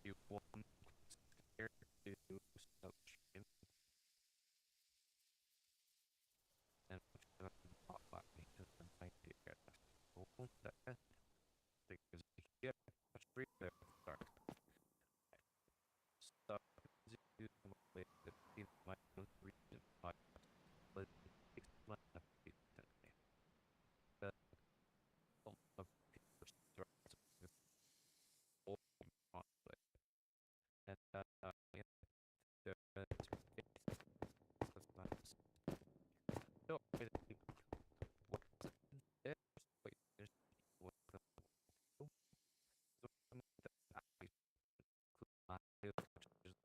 You want here to start stream and not let me to the find you get that because here stream there start so you with the team my reason I was explain the the of people start all conflict and yeah the no I think what there's wait there's what just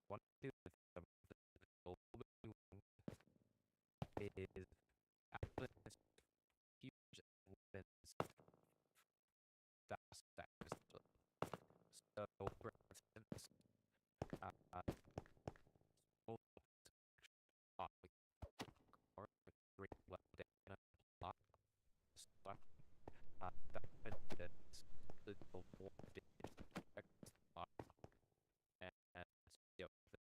one thing is after this huge events that's so for instance uh all or great left and a lot stuff that is the more and yeah the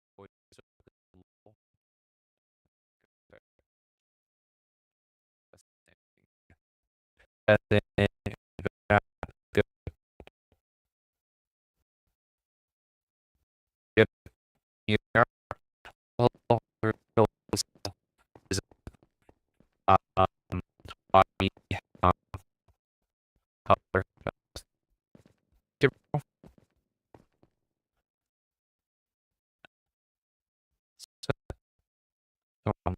low you are all over is body color um,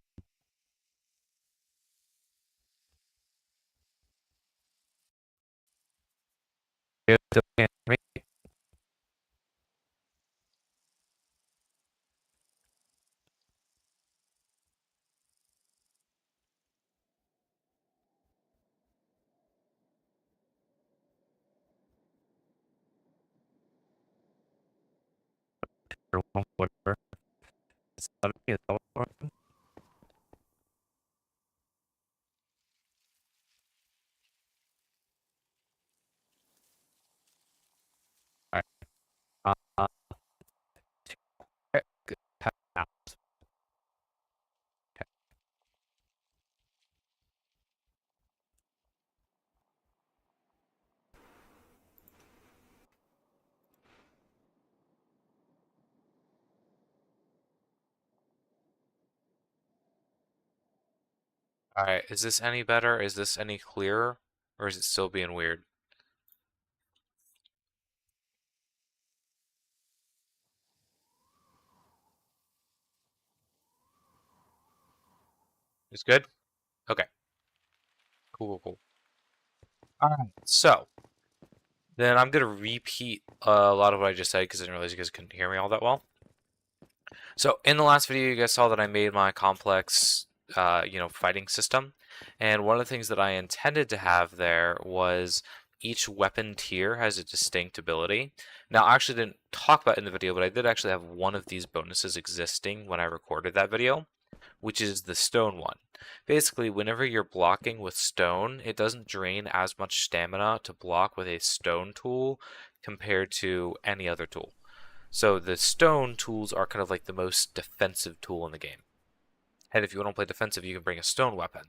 whatever it's all right. Uh, good. Alright, is this any better? Is this any clearer? Or is it still being weird? It's good? Okay. Cool. Alright, so then I'm gonna repeat a lot of what I just said because I didn't realize you guys couldn't hear me all that well. So in the last video, you guys saw that I made my complex, fighting system. And one of the things that I intended to have there was each weapon tier has a distinct ability. Now, I actually didn't talk about it in the video, but I did actually have one of these bonuses existing when I recorded that video, which is the stone one. Basically, whenever you're blocking with stone, it doesn't drain as much stamina to block with a stone tool compared to any other tool. So the stone tools are kind of like the most defensive tool in the game. And if you want to play defensive, you can bring a stone weapon.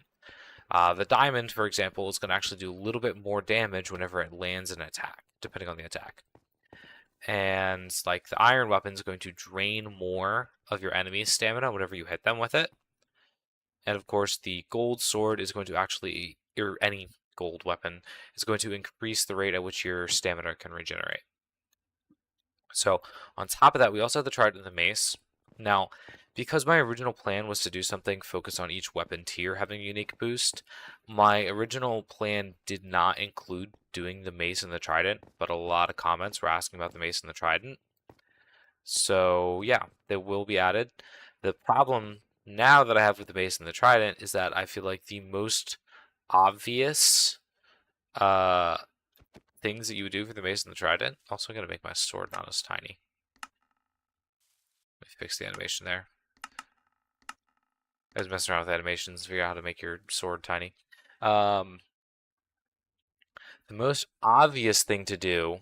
The diamond, for example, is going to actually do a little bit more damage whenever it lands an attack, depending on the attack. And like the iron weapon is going to drain more of your enemy's stamina whenever you hit them with it. And of course, the gold sword is going to actually, or any gold weapon, is going to increase the rate at which your stamina can regenerate. So on top of that, we also have the Trident and the Mace. Now, because my original plan was to do something focused on each weapon tier having a unique boost, my original plan did not include doing the Mace and the Trident, but a lot of comments were asking about the Mace and the Trident. So yeah, they will be added. The problem now that I have with the Mace and the Trident is that I feel like the most obvious things that you would do for the Mace and the Trident. Also, I'm going to make my sword not as tiny. Let me fix the animation there. I was messing around with animations to figure out how to make your sword tiny. The most obvious thing to do,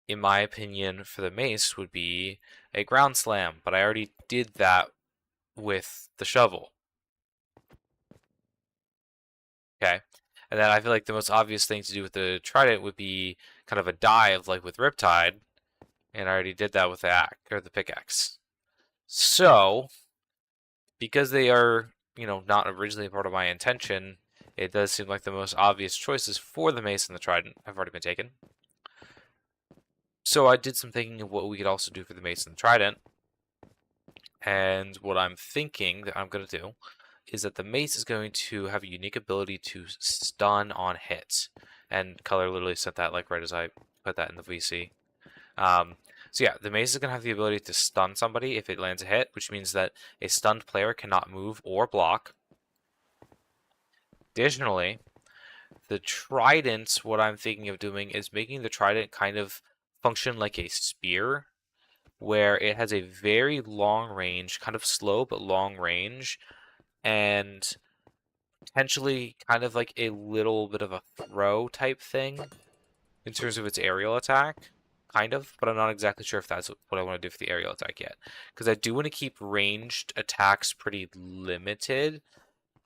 in my opinion, for the mace would be a ground slam, but I already did that with the shovel. Okay. And then I feel like the most obvious thing to do with the trident would be kind of a dive, like with Riptide, and I already did that with the axe or the pickaxe. So, because they are, not originally part of my intention, it does seem like the most obvious choices for the mace and the trident have already been taken. So I did some thinking of what we could also do for the mace and the trident. And what I'm thinking that I'm going to do is that the mace is going to have a unique ability to stun on hits. And Color literally sent that like right as I put that in the VC. So yeah, the mace is going to have the ability to stun somebody if it lands a hit, which means that a stunned player cannot move or block. Additionally, the trident, what I'm thinking of doing is making the trident kind of function like a spear, where it has a very long range, kind of slow but long range, and potentially kind of like a little bit of a throw type thing in terms of its aerial attack. Kind of, but I'm not exactly sure if that's what I want to do for the aerial attack yet. Because I do want to keep ranged attacks pretty limited,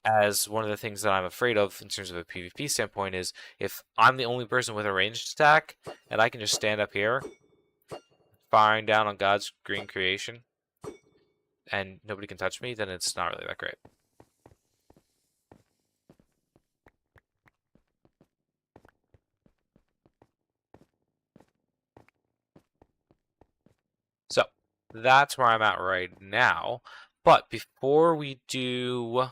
as one of the things that I'm afraid of in terms of a PvP standpoint is if I'm the only person with a ranged attack, and I can just stand up here, firing down on God's green creation, and nobody can touch me, then it's not really that great. So, that's where I'm at right now. But before we do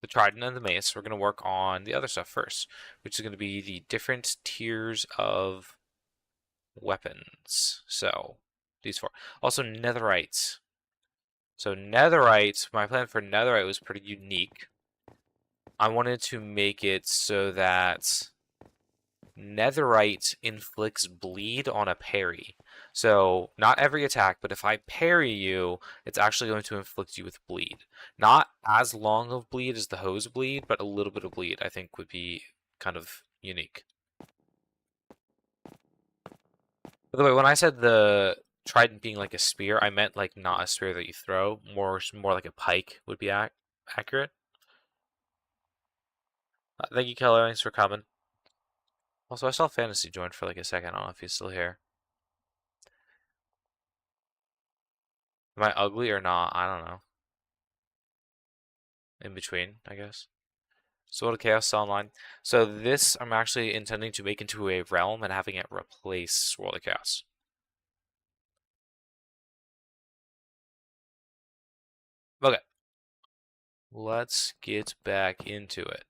the Trident and the Mace, we're going to work on the other stuff first, which is going to be the different tiers of weapons. So, these four. Also, Netherite. So, Netherite, my plan for Netherite was pretty unique. I wanted to make it so that Netherite inflicts bleed on a parry. So, not every attack, but if I parry you, it's actually going to inflict you with bleed. Not as long of bleed as the hose bleed, but a little bit of bleed I think would be kind of unique. By the way, when I said the trident being like a spear, I meant like not a spear that you throw, more like a pike would be accurate. Thank you, Keller. Thanks for coming. Also, I saw Fantasy join for like a second. I don't know if he's still here. Am I ugly or not? I don't know. In between, I guess. Sword of Chaos Online. So this I'm actually intending to make into a realm and having it replace World of Chaos. Okay. Let's get back into it.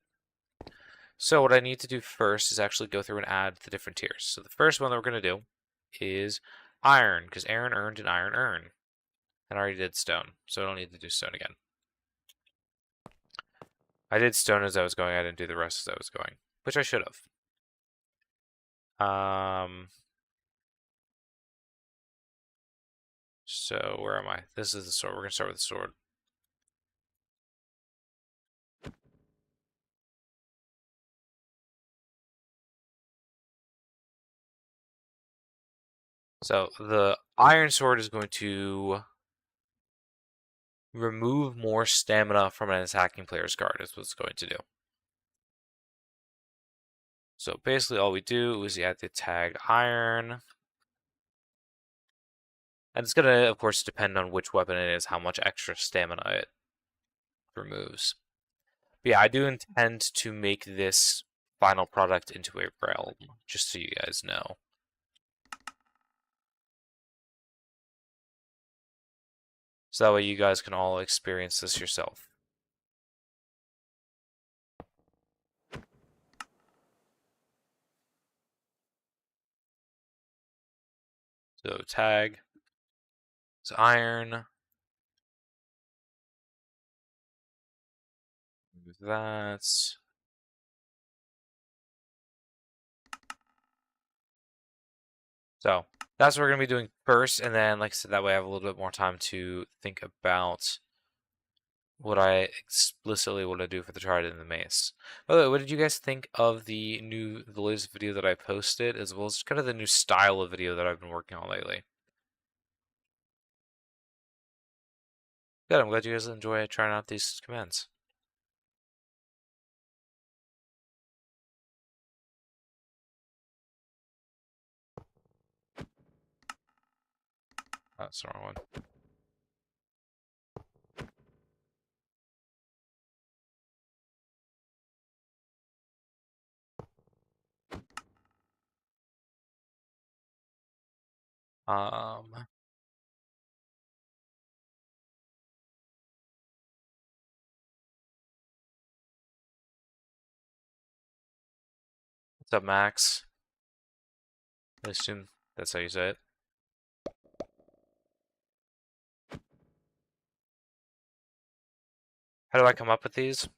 So what I need to do first is actually go through and add the different tiers. So the first one that we're going to do is iron, because Aaron earned an iron urn. And I already did stone, so I don't need to do stone again. I did stone as I was going, I didn't do the rest as I was going, which I should have. So where am I? This is the sword. We're going to start with the sword. So the iron sword is going to remove more stamina from an attacking player's card is what it's going to do. So basically all we do is you add the tag iron. And it's going to, of course, depend on which weapon it is, how much extra stamina it removes. But yeah, I do intend to make this final product into a realm, just so you guys know. So that way you guys can all experience this yourself. So tag is iron. Move that. So that's what we're going to be doing first. And then, like I said, that way I have a little bit more time to think about what I explicitly want to do for the Trident and the Mace. By the way, what did you guys think of the latest video that I posted, as well as kind of the new style of video that I've been working on lately? Good, I'm glad you guys enjoy trying out these commands. Oh, that's the wrong one. What's up, Max? I assume that's how you say it. How do I come up with these?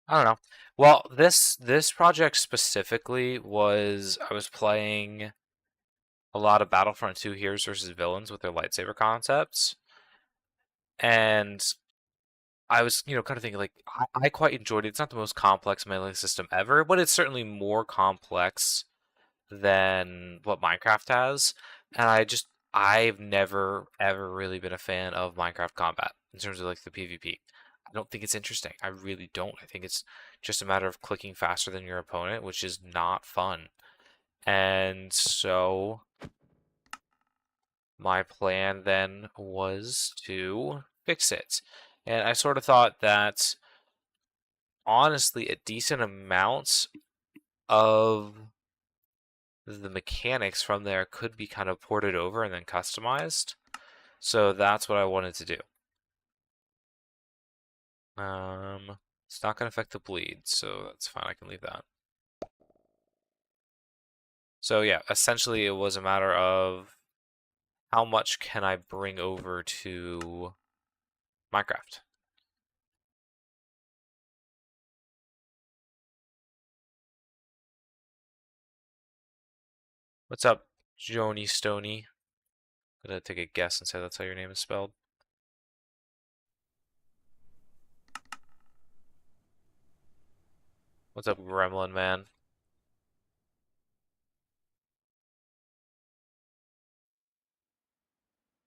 I don't know. Well, this project specifically was I was playing a lot of Battlefront 2 Heroes versus Villains with their lightsaber concepts, and I was, kind of thinking like I quite enjoyed it. It's not the most complex melee system ever, but it's certainly more complex than what Minecraft has. And I've never ever really been a fan of Minecraft combat in terms of like the PvP. I don't think it's interesting. I really don't. I think it's just a matter of clicking faster than your opponent, which is not fun. And so my plan then was to fix it. And I sort of thought that honestly, a decent amount of the mechanics from there could be kind of ported over and then customized. So that's what I wanted to do. It's not going to affect the bleed, so that's fine. I can leave that. So yeah, essentially it was a matter of how much can I bring over to Minecraft. What's up, Joni Stoney? I'm gonna take a guess and say that's how your name is spelled. What's up, Gremlin Man?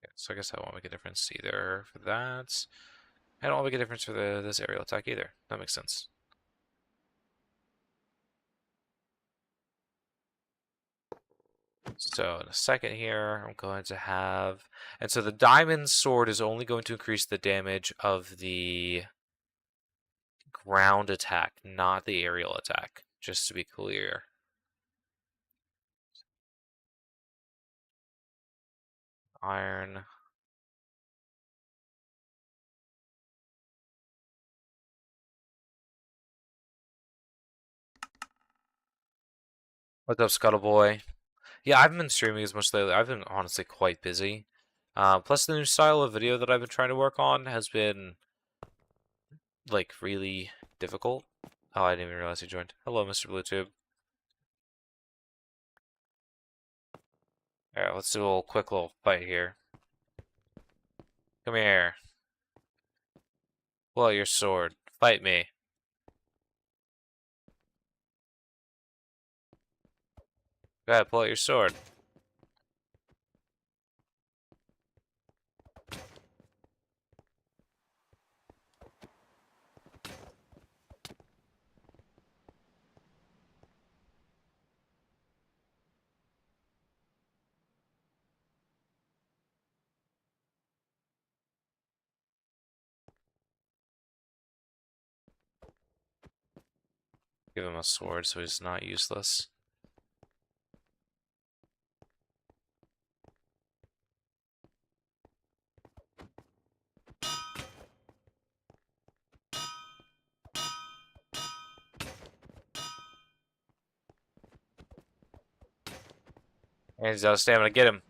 Okay, so I guess that won't make a difference either for that. I don't make a difference for this aerial attack either. That makes sense. So in a second here, I'm going to have, and so the diamond sword is only going to increase the damage of the ground attack, not the aerial attack, just to be clear. Iron. What's up, Scuttle Boy? Yeah, I haven't been streaming as much lately. I've been honestly quite busy. Plus, the new style of video that I've been trying to work on has been like really difficult. Oh, I didn't even realize he joined. Hello, Mr. Bluetooth. Alright, let's do a little quick little fight here. Come here. Pull out your sword. Fight me. Go ahead, pull out your sword. Give him a sword so he's not useless. And he's out of stamina. Get him.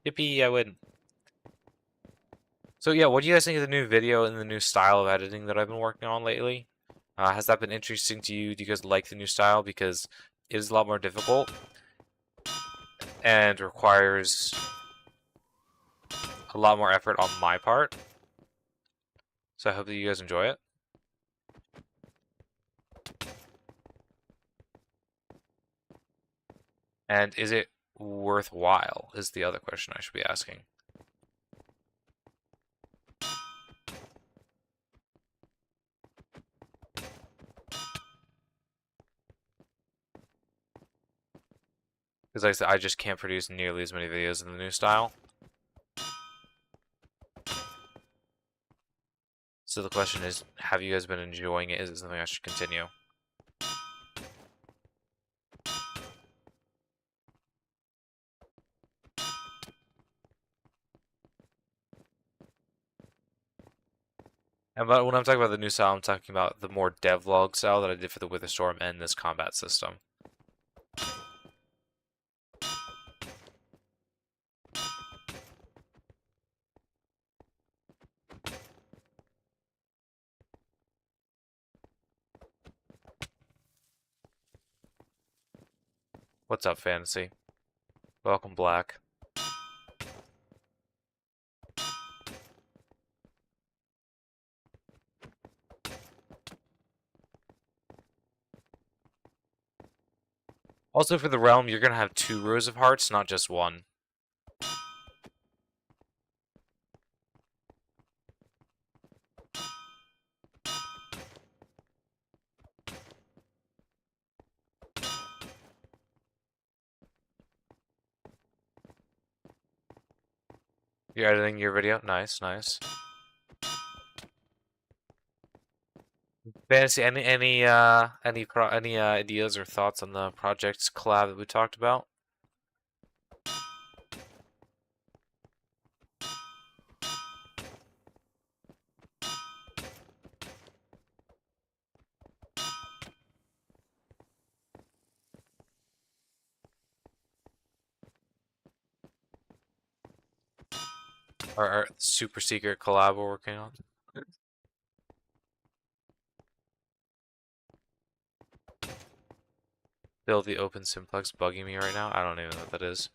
Yippee, I win. So yeah, what do you guys think of the new video and the new style of editing that I've been working on lately? Has that been interesting to you? Do you guys like the new style? Because it is a lot more difficult. and requires a lot more effort on my part. So I hope that you guys enjoy it. And is it worthwhile is the other question I should be asking. Because like I said, I just can't produce nearly as many videos in the new style. So the question is, have you guys been enjoying it? Is it something I should continue? And but when I'm talking about the new style, I'm talking about the more devlog style that I did for the Witherstorm and this combat system. What's up, Fantasy? Welcome, Black. Also, for the realm, you're going to have 2 rows of hearts, not just 1. You're editing your video? Nice, nice. Fantasy, any ideas or thoughts on the project's collab that we talked about? Our super secret collab we're working on? Build the open simplex bugging me right now? I don't even know what that is.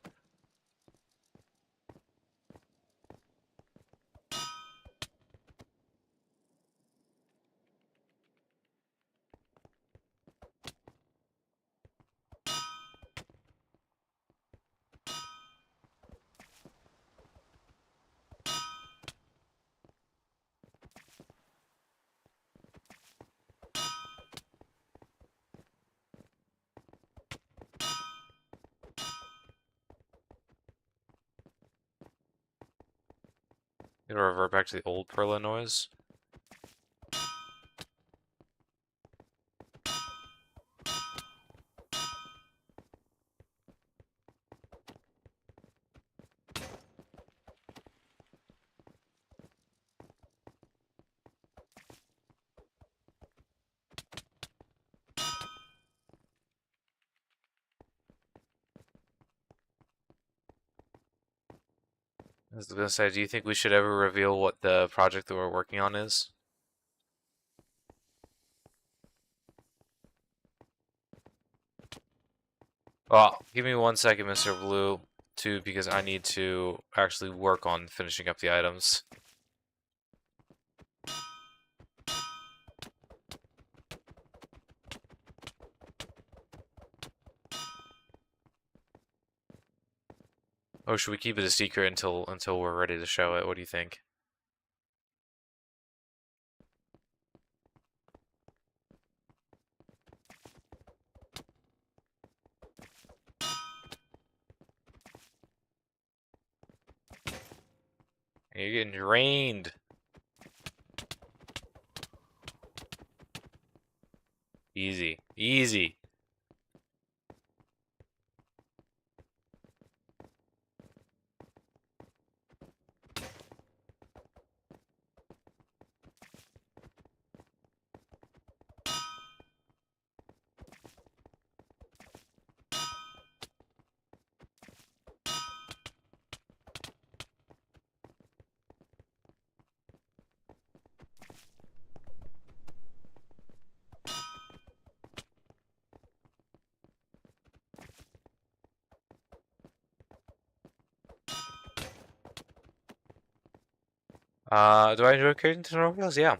It'll revert back to the old Perla noise. I was gonna say, do you think we should ever reveal what the project that we're working on is? Well, give me 1 second, Mr. Blue, too, because I need to actually work on finishing up the items. Or should we keep it a secret until we're ready to show it? What do you think? You're getting drained. Easy. Easy. Do I enjoy creating tutorials? Yeah.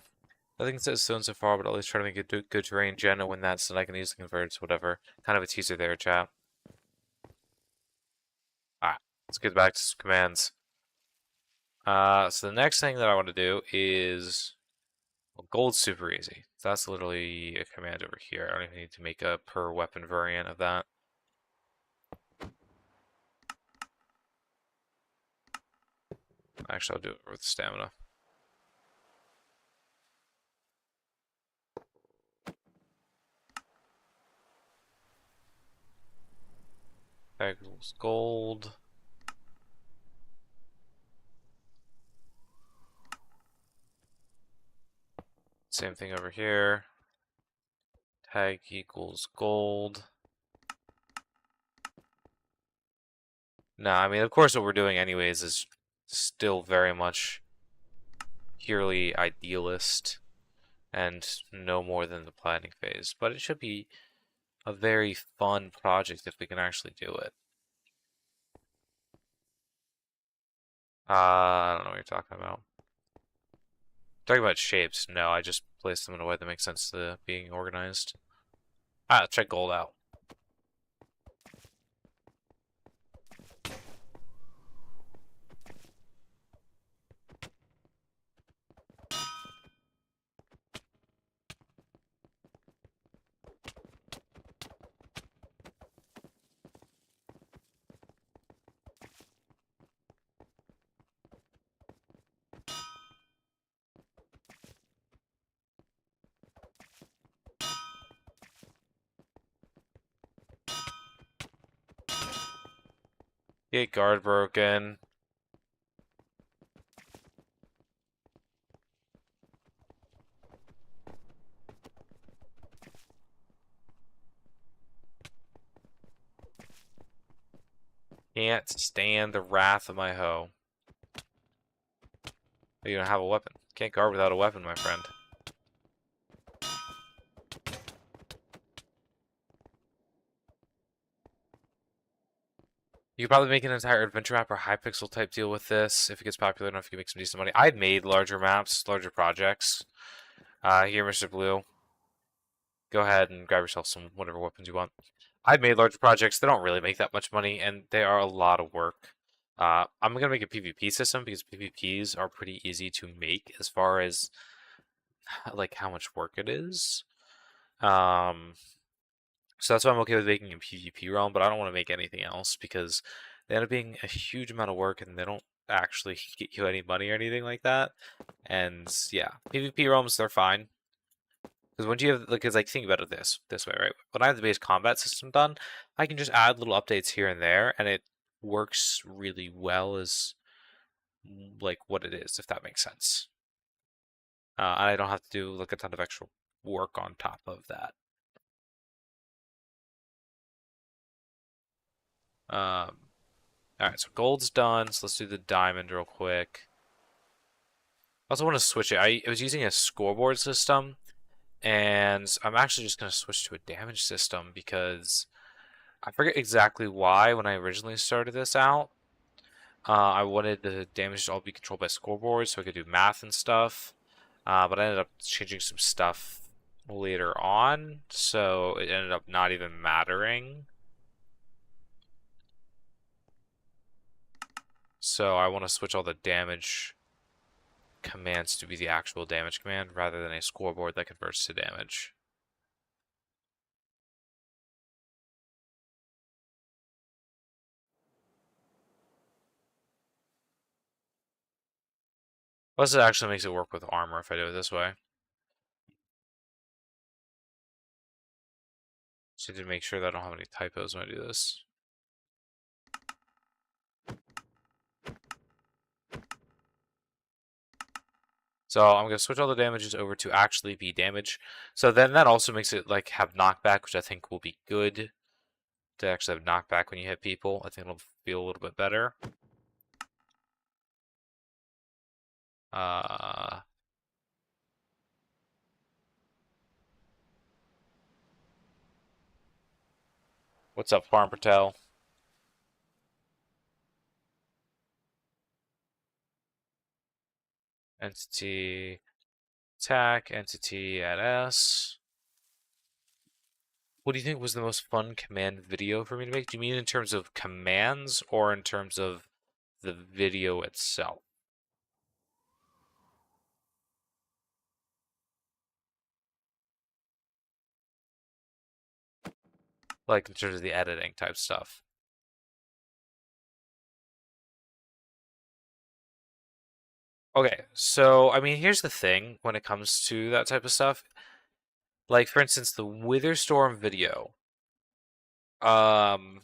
I think it says stone so far, but at least try to make it good terrain gen and when that's so that I can easily convert to whatever. Kind of a teaser there, chat. Alright, let's get back to some commands. So the next thing that I want to do is, well, gold's super easy. So that's literally a command over here. I don't even need to make a per weapon variant of that. Actually, I'll do it with stamina. Equals gold. Same thing over here. Tag equals gold. No, I mean, of course, what we're doing anyways is still very much purely idealist and no more than the planning phase. But it should be a very fun project if we can actually do it. I don't know what you're talking about. Talking about shapes, no, I just placed them in a way that makes sense to being organized. Let's check gold out. Gate guard broken. Can't stand the wrath of my hoe. You don't have a weapon. Can't guard without a weapon, my friend. You could probably make an entire adventure map or hypixel type deal with this. If it gets popular enough, you can make some decent money. I'd made larger maps, larger projects. Here, Mr. Blue. Go ahead and grab yourself some whatever weapons you want. I've made larger projects. They don't really make that much money, and they are a lot of work. I'm going to make a PvP system because PvPs are pretty easy to make as far as like how much work it is. So that's why I'm okay with making a PvP realm, but I don't want to make anything else because they end up being a huge amount of work and they don't actually get you any money or anything like that. And yeah, PvP realms, they're fine. Because when you have, because like think about it this way, right? When I have the base combat system done, I can just add little updates here and there, and it works really well as like what it is, if that makes sense. And I don't have to do like a ton of extra work on top of that. All right, so gold's done. So let's do the diamond real quick. I also want to switch it. I was using a scoreboard system, and I'm actually just going to switch to a damage system because I forget exactly why when I originally started this out. I wanted the damage to all be controlled by scoreboard so I could do math and stuff. But I ended up changing some stuff later on, so it ended up not even mattering. So I want to switch all the damage commands to be the actual damage command rather than a scoreboard that converts to damage. Plus, it actually makes it work with armor if I do it this way. So to make sure that I don't have any typos when I do this. So I'm gonna switch all the damages over to actually be damage. So then that also makes it like have knockback, which I think will be good to actually have knockback when you hit people. I think it'll feel a little bit better. Uh, what's up, Farm Patel? Entity attack, entity at S. What do you think was the most fun command video for me to make? Do you mean in terms of commands or in terms of the video itself? Like in terms of the editing type stuff. Okay, so I mean, here's the thing when it comes to that type of stuff. Like for instance, the Witherstorm video. Um,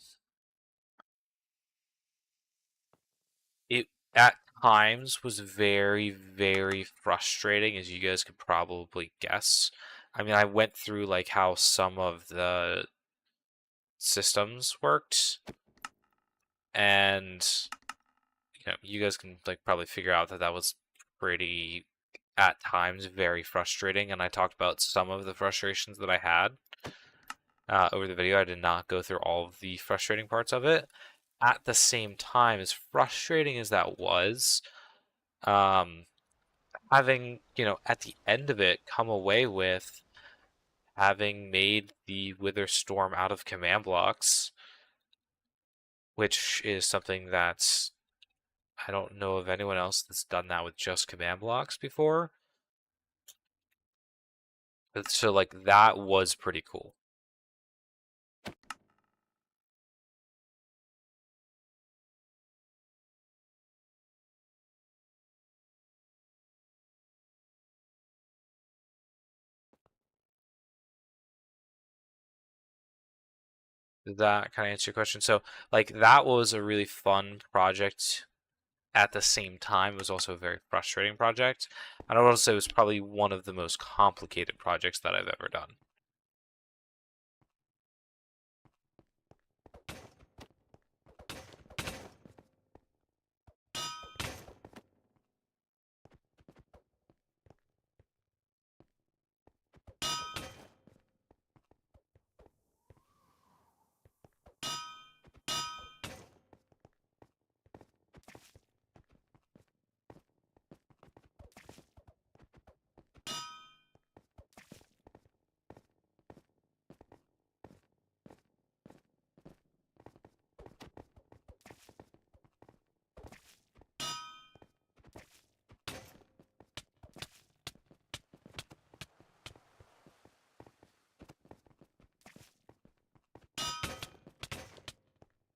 it at times was very, very frustrating, as you guys could probably guess. I mean, I went through like how some of the systems worked, and you guys can like probably figure out that that was pretty at times very frustrating. And I talked about some of the frustrations that I had over the video. I did not go through all of the frustrating parts of it. At the same time, as frustrating as that was, um, having, at the end of it, come away with having made the Wither Storm out of command blocks, which is something that's I don't know of anyone else that's done that with just command blocks before. So like that was pretty cool. Did that kind of answer your question? So like that was a really fun project. At the same time, it was also a very frustrating project. And I want to say it was probably one of the most complicated projects that I've ever done.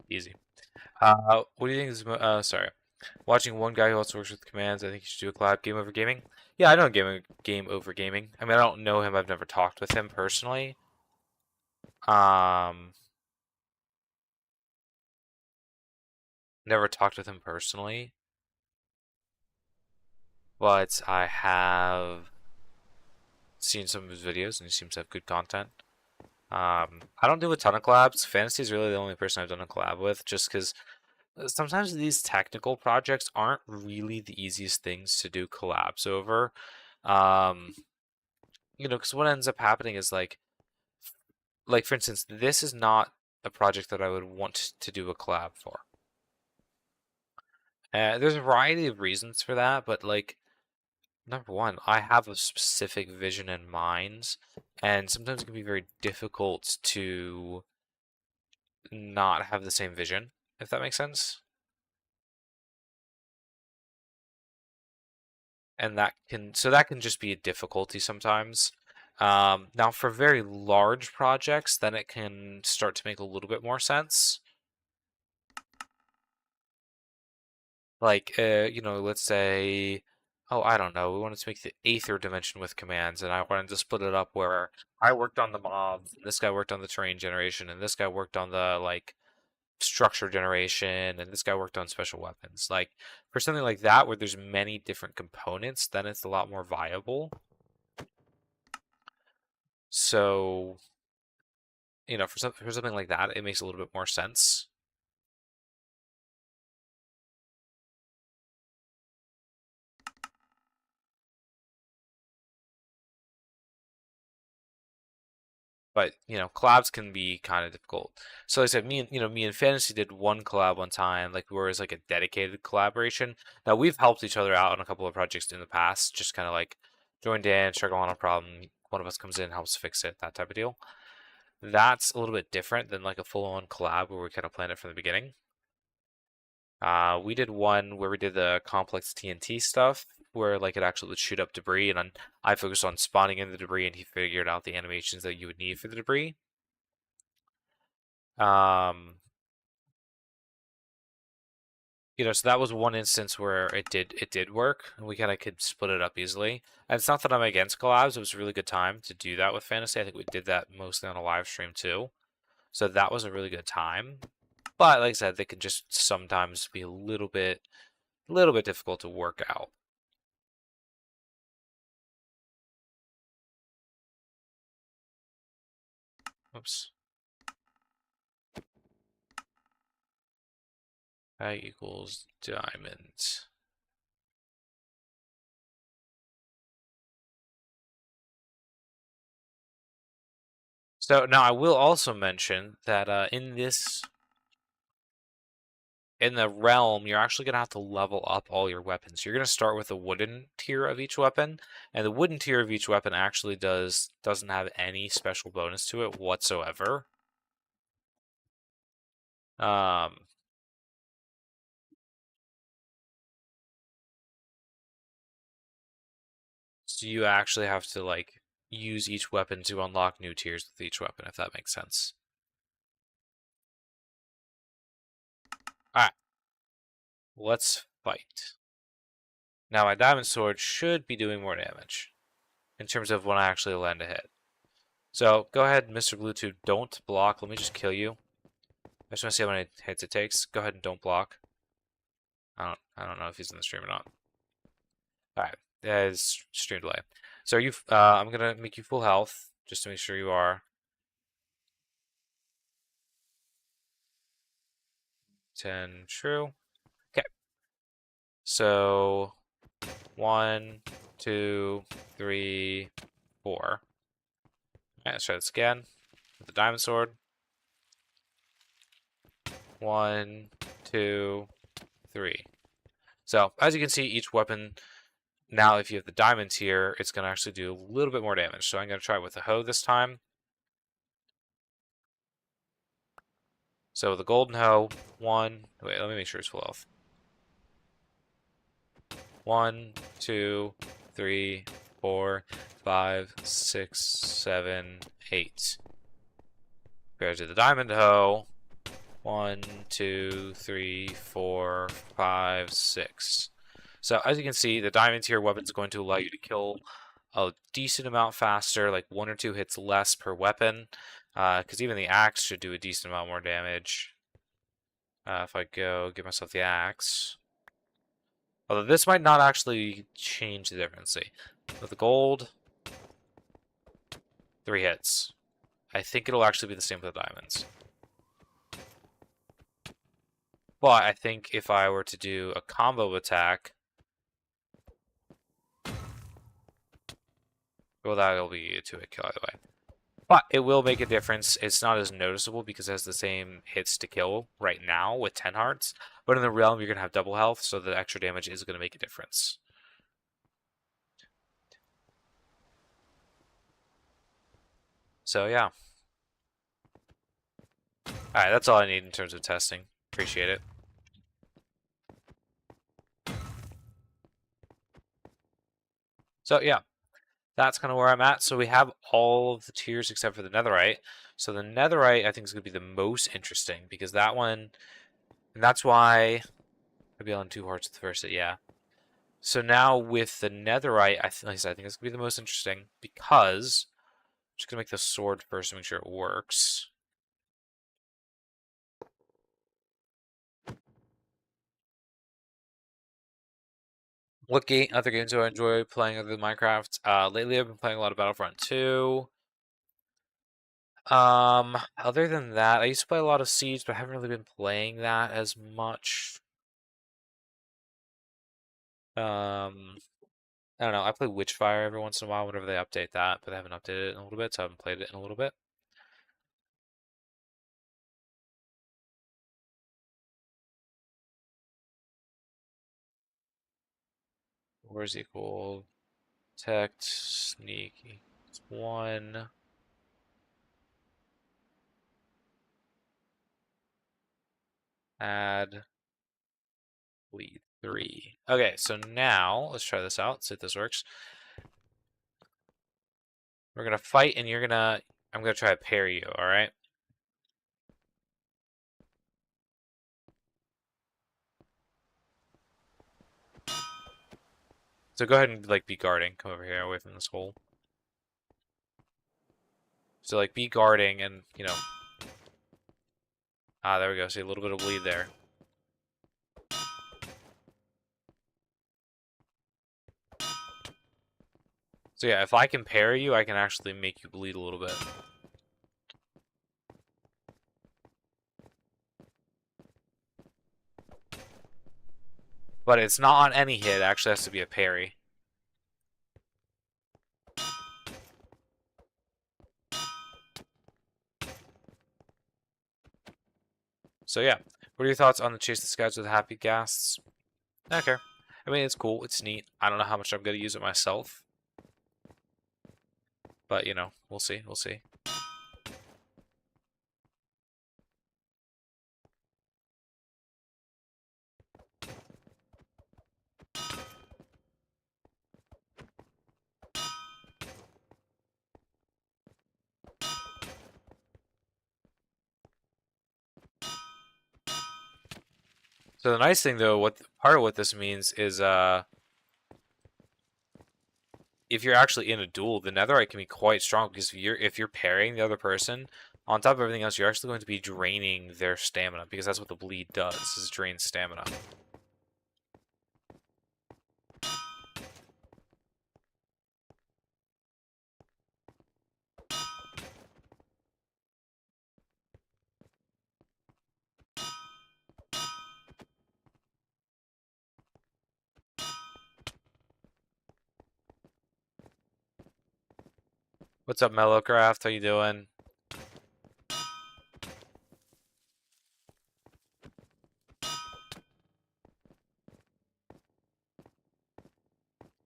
Easy. What do you think is sorry. Watching one guy who also works with commands, I think you should do a collab. Game over gaming. Yeah, I know game over gaming. I mean, I don't know him. I've never talked with him personally. Um, Never talked with him personally, but I have seen some of his videos, and he seems to have good content. I don't do a ton of collabs. Fantasy is really the only person I've done a collab with, just because sometimes these technical projects aren't really the easiest things to do collabs over. Um, because what ends up happening is like for instance, this is not a project that I would want to do a collab for. There's a variety of reasons for that, but like number one, I have a specific vision in mind, and sometimes it can be very difficult to not have the same vision, if that makes sense. And that can just be a difficulty sometimes. Now for very large projects, then it can start to make a little bit more sense. Like, let's say, oh, I don't know, we wanted to make the Aether dimension with commands, and I wanted to split it up where I worked on the mobs, and this guy worked on the terrain generation, and this guy worked on the like structure generation, and this guy worked on special weapons. Like for something like that, where there's many different components, then it's a lot more viable. So, for something like that, it makes a little bit more sense. But collabs can be kind of difficult. So like I said, me and Fantasy did one collab one time, like where it's like a dedicated collaboration. Now we've helped each other out on a couple of projects in the past, just kind of like joined in, struggle on a problem, one of us comes in, helps fix it, that type of deal. That's a little bit different than like a full-on collab where we kind of plan it from the beginning. We did one where we did the complex TNT stuff, where like it actually would shoot up debris, and I focused on spawning in the debris, and he figured out the animations that you would need for the debris. So that was one instance where it did work, and we kind of could split it up easily. And it's not that I'm against collabs; it was a really good time to do that with Fantasy. I think we did that mostly on a live stream too, so that was a really good time. But like I said, they can just sometimes be a little bit difficult to work out. Oops. I equals diamond. So now I will also mention that in the realm, you're actually going to have to level up all your weapons. You're going to start with the wooden tier of each weapon, and the wooden tier of each weapon actually doesn't have any special bonus to it whatsoever. So you actually have to like use each weapon to unlock new tiers with each weapon, if that makes sense. Alright, let's fight. Now my diamond sword should be doing more damage in terms of when I actually land a hit. So go ahead, Mr. Bluetooth, don't block. Let me just kill you. I just want to see how many hits it takes. Go ahead and don't block. I don't know if he's in the stream or not. Alright, that is stream delay. So I'm gonna make you full health, just to make sure you are. 10 true. Okay. So 1, 2, 3, 4. Alright, let's try this again with the diamond sword. 1, 2, 3. So as you can see, each weapon now, if you have the diamonds here, it's going to actually do a little bit more damage. So I'm going to try with the hoe this time. So the golden hoe, wait, let me make sure it's full health. 1, 2, 3, 4, 5, 6, 7, 8. Compared to the diamond hoe, 1, 2, 3, 4, 5, 6. So as you can see, the diamond tier weapon is going to allow you to kill a decent amount faster, like 1 or 2 hits less per weapon, because even the axe should do a decent amount more damage. If I go give myself the axe. Although this might not actually change the difference. See, with the gold, 3 hits. I think it'll actually be the same with the diamonds. But I think if I were to do a combo attack, well, that'll be a 2-hit kill either way. But it will make a difference. It's not as noticeable because it has the same hits to kill right now with 10 hearts. But in the realm, you're going to have double health, so the extra damage is going to make a difference. So, yeah. Alright, that's all I need in terms of testing. Appreciate it. So, yeah. That's kind of where I'm at. So we have all of the tiers except for the Netherite. So the Netherite, I think, is going to be the most interesting because that one, and that's why I'd be on 2 hearts at the first hit, yeah. So now with the Netherite, like I said, I think it's going to be the most interesting because I'm just going to make the sword first to make sure it works. What other games do I enjoy playing other than Minecraft? Lately I've been playing a lot of Battlefront 2. Other than that, I used to play a lot of Siege, but I haven't really been playing that as much. I don't know. I play Witchfire every once in a while whenever they update that, but they haven't updated it in a little bit, so I haven't played it in a little bit. Where's equal? Detect sneak equals 1. Add bleed 3. Okay, so now let's try this out. See if this works. We're gonna fight, and I'm gonna try to parry you. All right. So go ahead and like be guarding. Come over here, away from this hole. So like be guarding, and there we go. See a little bit of bleed there. So yeah, if I can parry you, I can actually make you bleed a little bit. But it's not on any hit. It actually has to be a parry. So yeah, what are your thoughts on the Chase the Scouts with Happy Ghasts? I don't care. I mean, it's cool. It's neat. I don't know how much I'm going to use it myself. But, we'll see. We'll see. So the nice thing, though, part of what this means is if you're actually in a duel, the Netherite can be quite strong because if you're parrying the other person, on top of everything else, you're actually going to be draining their stamina because that's what the bleed does, is drain stamina. What's up, Mellowcraft? How you doing?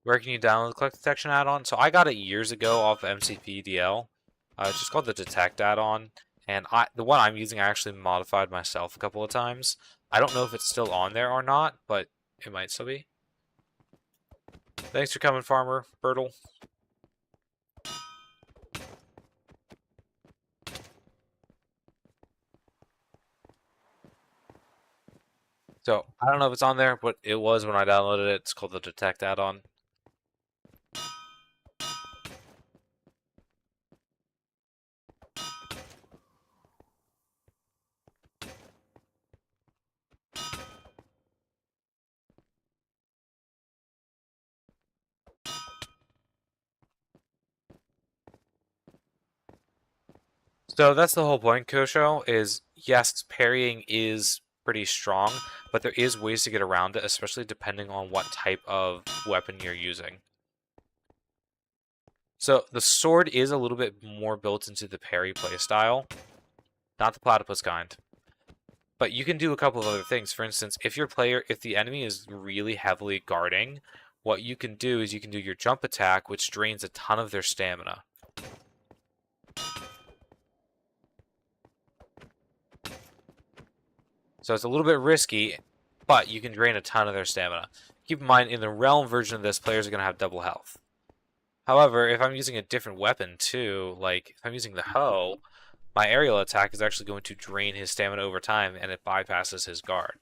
Where can you download the Click Detection add-on? So I got it years ago off MCPDL. It's just called the Detect add-on. And the one I'm using, I actually modified myself a couple of times. I don't know if it's still on there or not, but it might still be. Thanks for coming, Farmer Bertle. So I don't know if it's on there, but it was when I downloaded it. It's called the Detect add-on. So that's the whole point, Kosho, is yes, parrying is pretty strong, but there is ways to get around it, especially depending on what type of weapon you're using. So the sword is a little bit more built into the parry playstyle, not the platypus kind. But you can do a couple of other things. For instance, if the enemy is really heavily guarding, what you can do is you can do your jump attack, which drains a ton of their stamina. So it's a little bit risky, but you can drain a ton of their stamina. Keep in mind, in the Realm version of this, players are going to have double health. However, if I'm using a different weapon too, like if I'm using the hoe, my aerial attack is actually going to drain his stamina over time, and it bypasses his guard.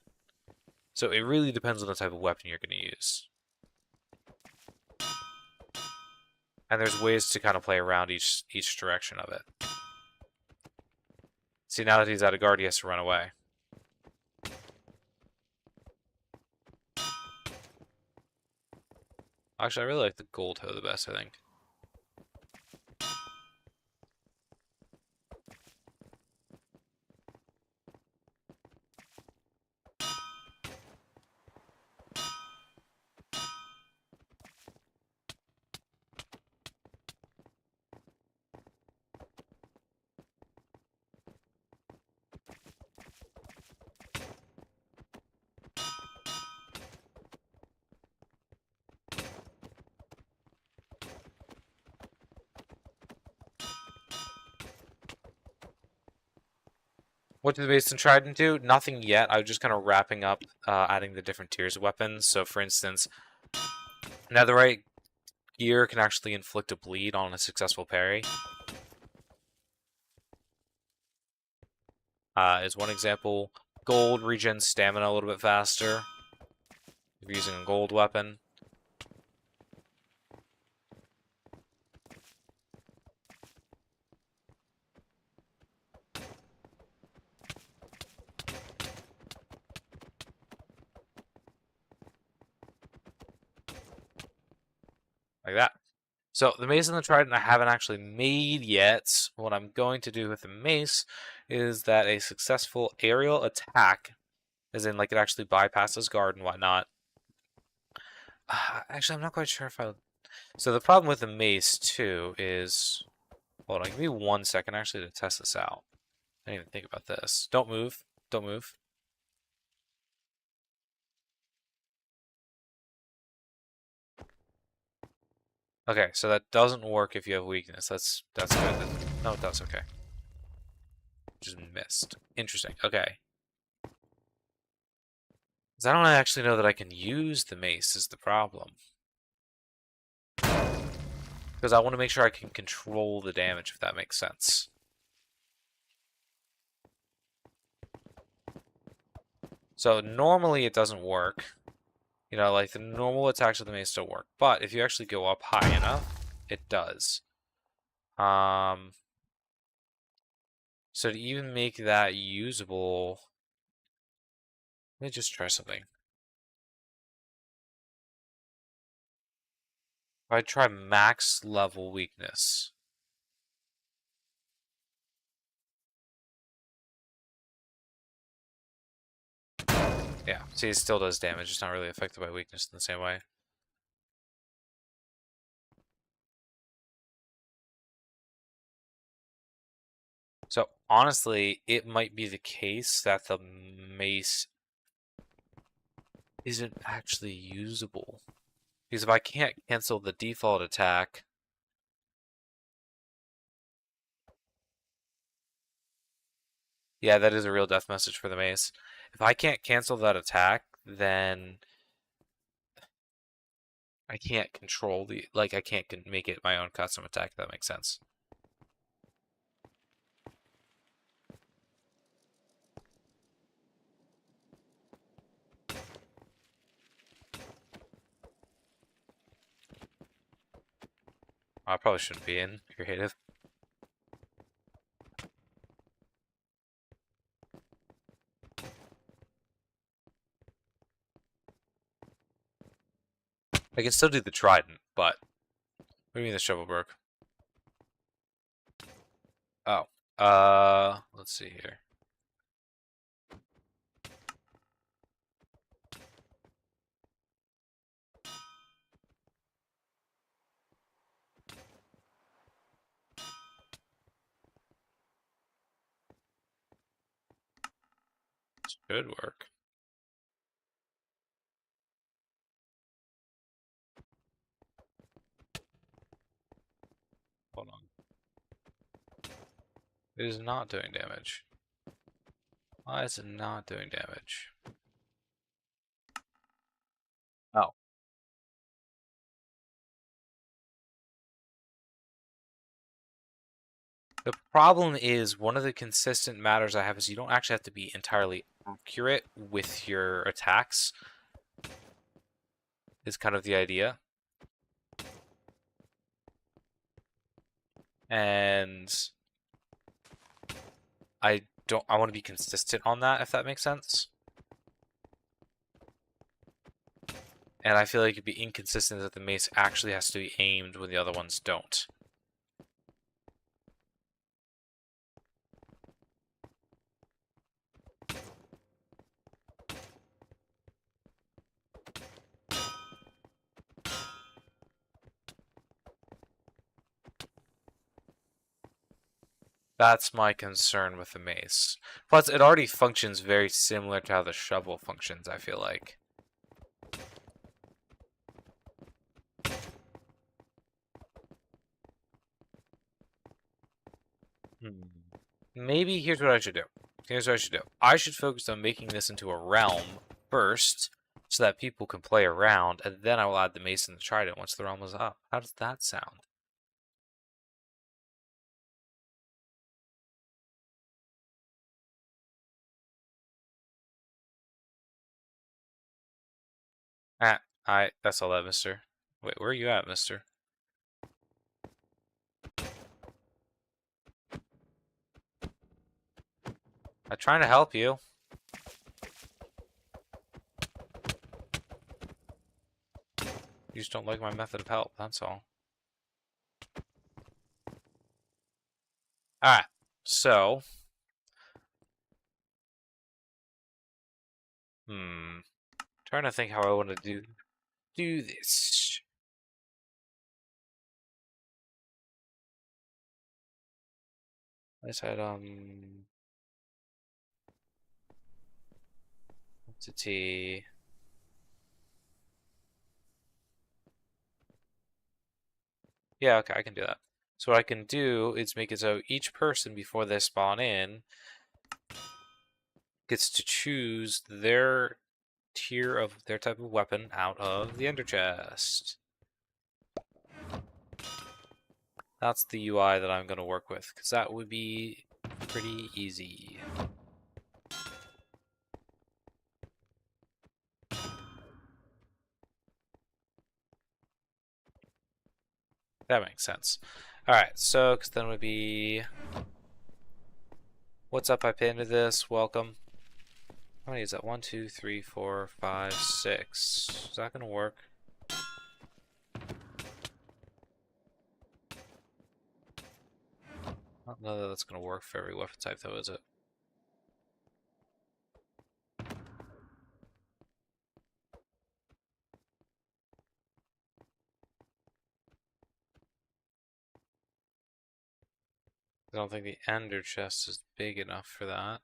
So it really depends on the type of weapon you're going to use. And there's ways to kind of play around each direction of it. See, now that he's out of guard, he has to run away. Actually, I really like the gold hoe the best, I think. What did the Mace and Trident do? Nothing yet. I was just kind of wrapping up adding the different tiers of weapons. So, for instance, Netherite gear can actually inflict a bleed on a successful parry. Is one example. Gold regens stamina a little bit faster if you're using a gold weapon. Like that. So the Mace and the Trident I haven't actually made yet. What I'm going to do with the Mace is that a successful aerial attack, as in like it actually bypasses guard and whatnot. Actually, I'm not quite sure if I... So the problem with the Mace too is... Hold on, give me 1 second actually to test this out. I didn't even think about this. Don't move. Don't move. Okay, so that doesn't work if you have weakness. That's good. No, it does. Okay. Just missed. Interesting. Okay. Because I don't actually know that I can use the mace is the problem. Because I want to make sure I can control the damage, if that makes sense. So normally it doesn't work. You know, like the normal attacks with the mace still work. But if you actually go up high enough, it does. So to even make that usable, let me just try something. If I try max level weakness. Yeah, see, it still does damage. It's not really affected by weakness in the same way. So honestly, it might be the case that the mace isn't actually usable. Because if I can't cancel the default attack... Yeah, that is a real death message for the mace. If I can't cancel that attack, then I can't control the... Like, I can't make it my own custom attack, if that makes sense. I probably shouldn't be in creative. I can still do the Trident, but... What do you mean the shovel broke? Oh. Let's see here. Should work. Hold on. It is not doing damage. Why is it not doing damage? Oh. The problem is one of the consistent matters I have is you don't actually have to be entirely accurate with your attacks. Is kind of the idea. And I want to be consistent on that, if that makes sense. And I feel like it'd be inconsistent that the mace actually has to be aimed when the other ones don't. That's my concern with the mace. Plus, it already functions very similar to how the shovel functions, I feel like. Maybe here's what I should do. Here's what I should do. I should focus on making this into a realm first, so that people can play around, and then I will add the Mace and the Trident once the realm is up. How does that sound? That's all that, mister. Wait, where are you at, mister? I'm trying to help you. You just don't like my method of help, that's all. Alright, so... Trying to think how I want to do this. I said, entity... Yeah, okay, I can do that. So what I can do is make it so each person before they spawn in gets to choose their tier of their type of weapon out of the ender chest. That's the UI that I'm going to work with, because that would be pretty easy. That makes sense. Alright, so cause then would be... What's up, I painted this, welcome. How many is that? 1, 2, 3, 4, 5, 6. Is that going to work? I don't know that that's going to work for every weapon type though, is it? I don't think the ender chest is big enough for that.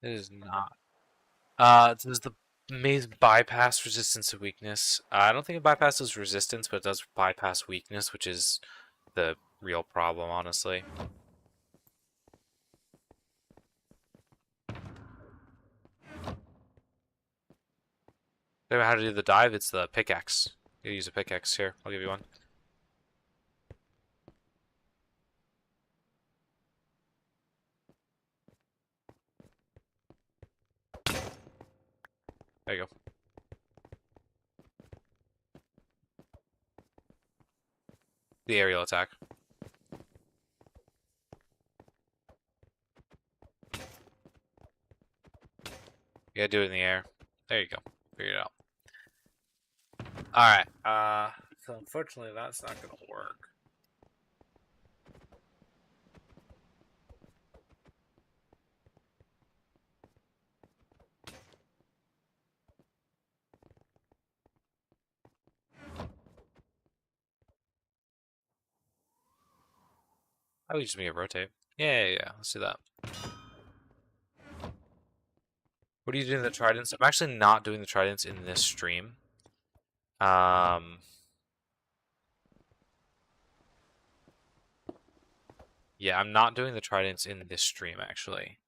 It is not. Does the Maze bypass resistance and weakness? I don't think it bypasses resistance, but it does bypass weakness, which is the real problem, honestly. How to do the dive? It's the pickaxe. You use a pickaxe here. I'll give you one. There you go. The aerial attack. You gotta do it in the air. There you go. Figure it out. Alright, so unfortunately that's not gonna work. I would just make it rotate. Yeah. Let's do that. What are you doing the tridents? I'm actually not doing the tridents in this stream. Yeah, I'm not doing the tridents in this stream, actually.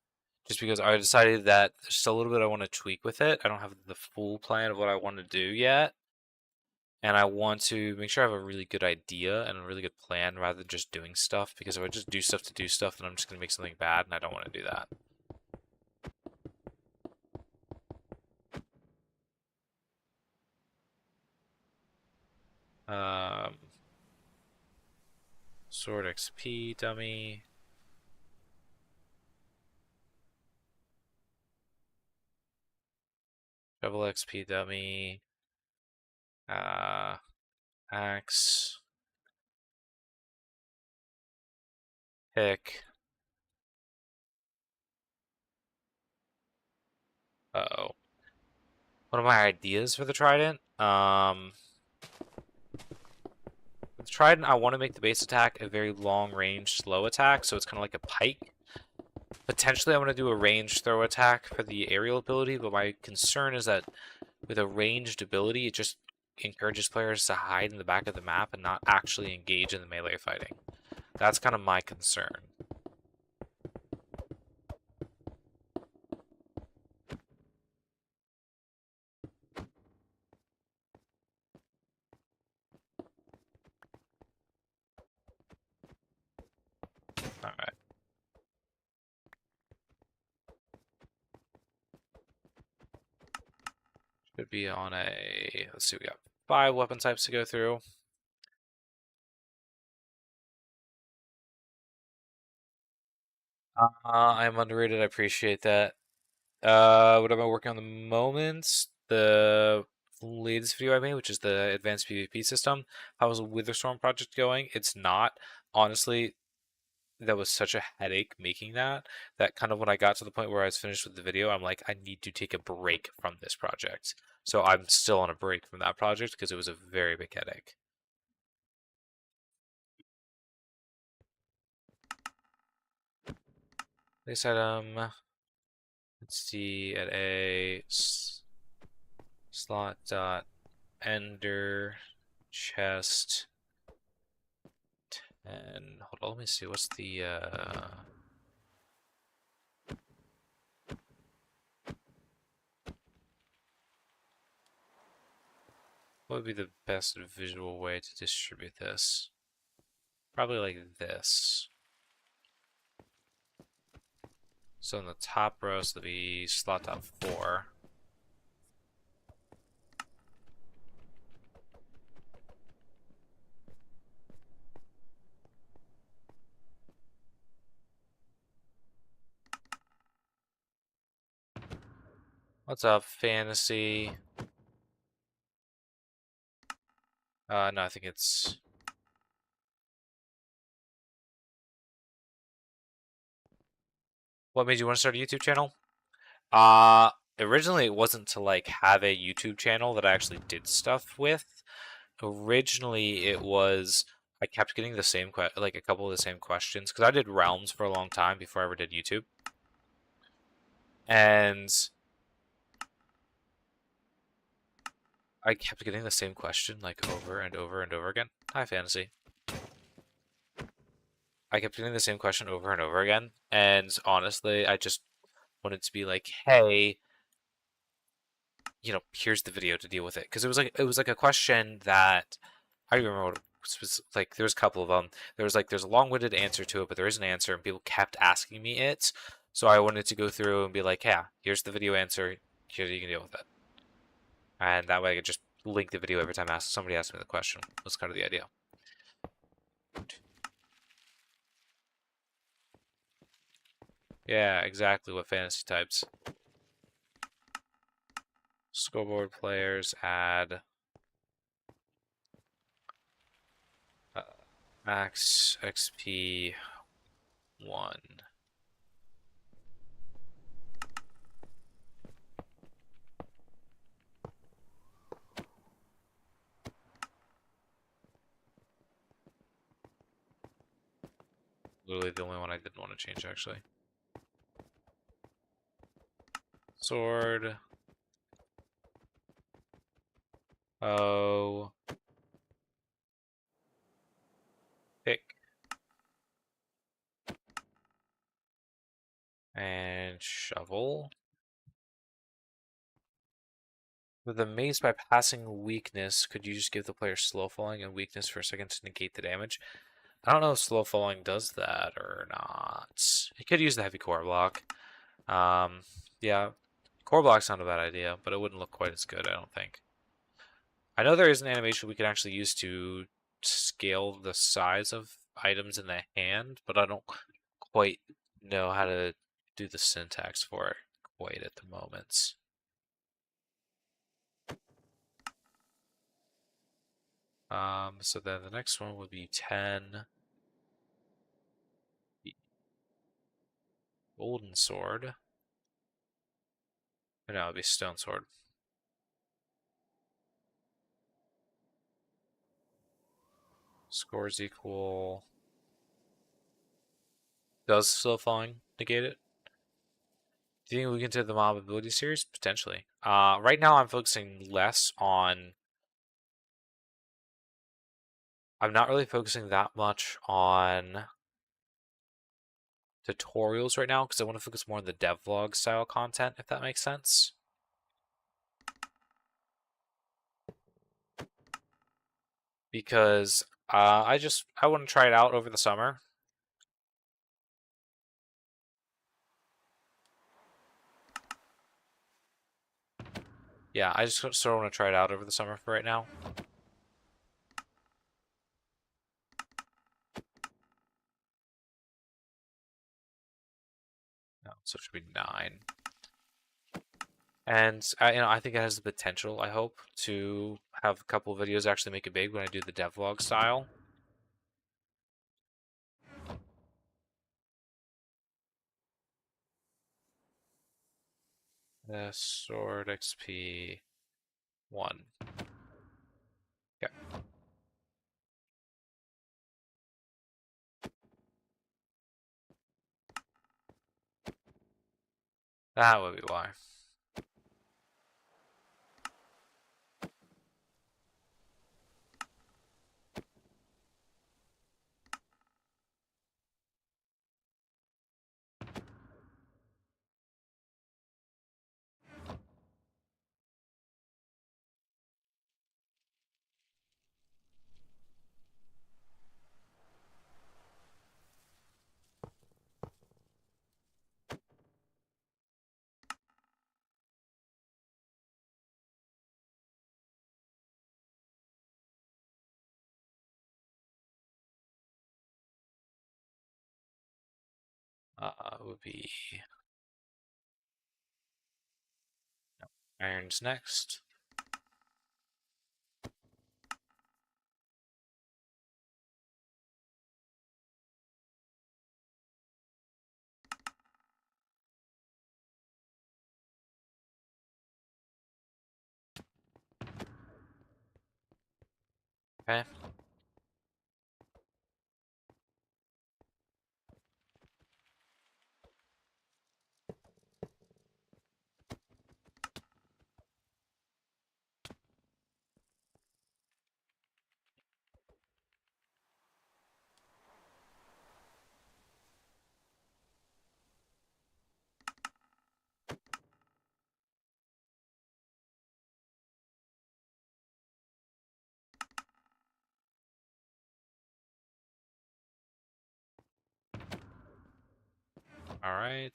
Just because I decided that there's still a little bit I want to tweak with it. I don't have the full plan of what I want to do yet. And I want to make sure I have a really good idea and a really good plan rather than just doing stuff. Because if I just do stuff to do stuff, then I'm just going to make something bad, and I don't want to do that. Sword XP dummy. Double XP dummy. Axe. Pick. Uh-oh. One of my ideas for the Trident? The Trident, I want to make the base attack a very long-range, slow attack, so it's kind of like a pike. Potentially, I want to do a ranged throw attack for the aerial ability, but my concern is that with a ranged ability, it just encourages players to hide in the back of the map and not actually engage in the melee fighting. That's kind of my concern. All right. Should be on a, let's see, we got 5 weapon types to go through. I'm underrated, I appreciate that. What am I working on the moment? The latest video I made, which is the advanced PvP system. How is the Witherstorm project going? It's not. Honestly, that was such a headache making that kind of when I got to the point where I was finished with the video, I'm like, I need to take a break from this project. So I'm still on a break from that project because it was a very big headache. This item, let's see, at a slot dot ender chest, and hold on, let me see, what's the what would be the best visual way to distribute this? Probably like this. So in the top row, so that'll be slot top 4. What's up, fantasy? No, I think it's... What made you want to start a YouTube channel? Originally it wasn't to like have a YouTube channel that I actually did stuff with. Originally it was I kept getting the same like a couple of the same questions because I did Realms for a long time before I ever did YouTube. And I kept getting the same question like over and over and over again. Hi, fantasy. I kept getting the same question over and over again, and honestly, I just wanted to be like, hey, here's the video to deal with it, because it was like a question that I don't remember what it was like. There was a couple of them. There's a long-winded answer to it, but there is an answer, and people kept asking me it, so I wanted to go through and be like, yeah, here's the video answer. Here you can deal with it, and that way I could just link the video every time somebody asked me the question. Was kind of the idea. Yeah, exactly what fantasy types. Scoreboard players add max XP 1. Literally the only one I didn't want to change, actually. Sword. Oh. Pick. And shovel. With the mace, by passing weakness, could you just give the player slow falling and weakness for a second to negate the damage? I don't know if slow falling does that or not. You could use the heavy core block. Yeah, core block's not a bad idea, but it wouldn't look quite as good, I don't think. I know there is an animation we can actually use to scale the size of items in the hand, but I don't quite know how to do the syntax for it quite at the moment. So then the next one would be 10. Golden sword. Or no, it would be stone sword. Scores equal. Does slow falling negate it? Do you think we can do the mob ability series? Potentially. Right now I'm focusing less on I'm not really focusing that much on tutorials right now because I want to focus more on the devlog style content, if that makes sense. Because I want to try it out over the summer. Yeah, I just sort of want to try it out over the summer for right now. No, so it should be 9. And I think it has the potential, I hope, to have a couple of videos actually make it big when I do the devlog style. Sword XP 1. Okay. That would be why. Would be no, irons next. Okay. All right.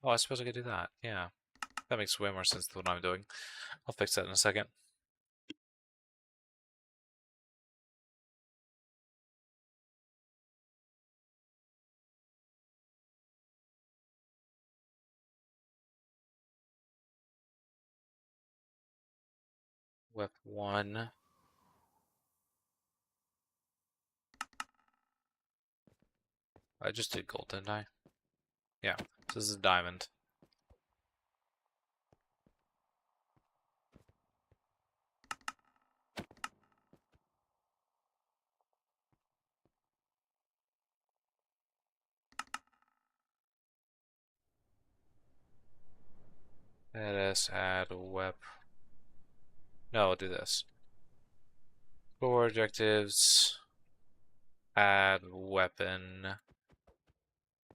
Oh, I suppose I could do that. Yeah. That makes way more sense than what I'm doing. I'll fix that in a second. Whip 1. I just did gold, didn't I? Yeah. So this is diamond. Let us add a whip. No, I'll do this. 4 objectives. Add weapon.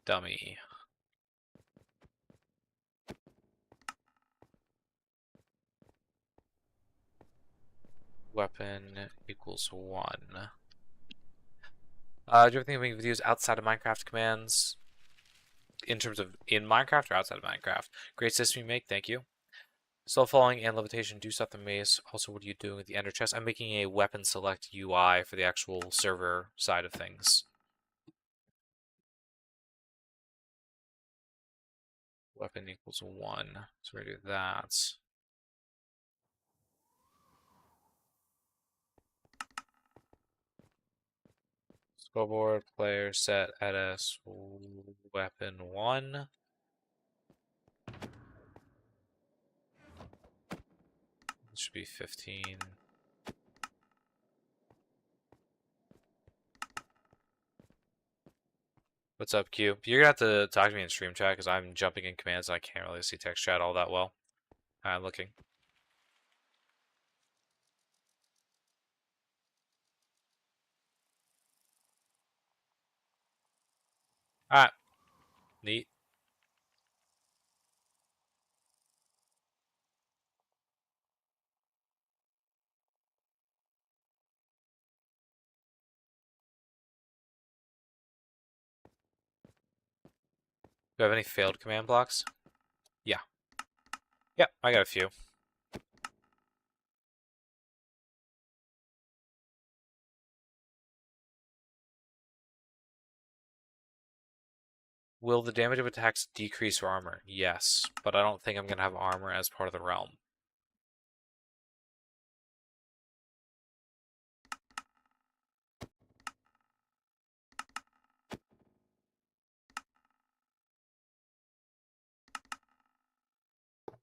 Dummy. Weapon equals 1. Do you ever think of making videos outside of Minecraft commands? In terms of in Minecraft or outside of Minecraft? Great system you make, thank you. Slow falling and levitation do stop the mace. Also, what are you doing with the ender chest? I'm making a weapon select UI for the actual server side of things. Weapon equals 1. So we're going to do that. Scoreboard, player, set, edit, weapon 1. This should be 15. What's up, Q? You're gonna have to talk to me in stream chat because I'm jumping in commands and I can't really see text chat all that well. I'm looking. Alright, neat. Do I have any failed command blocks? Yeah. Yep, I got a few. Will the damage of attacks decrease armor? Yes, but I don't think I'm gonna have armor as part of the realm.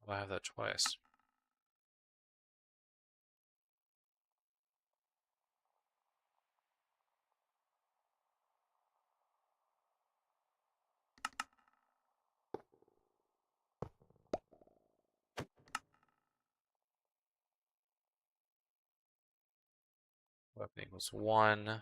I have that twice. Weapon equals 1.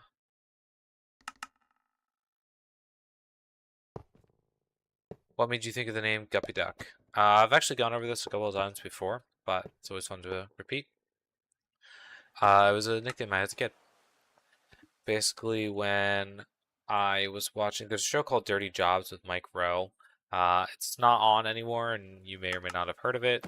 What made you think of the name Guppy Duck? I've actually gone over this a couple of times before, but it's always fun to repeat. It was a nickname I had as a kid. Basically, when I was watching, there's a show called Dirty Jobs with Mike Rowe. It's not on anymore, and you may or may not have heard of it.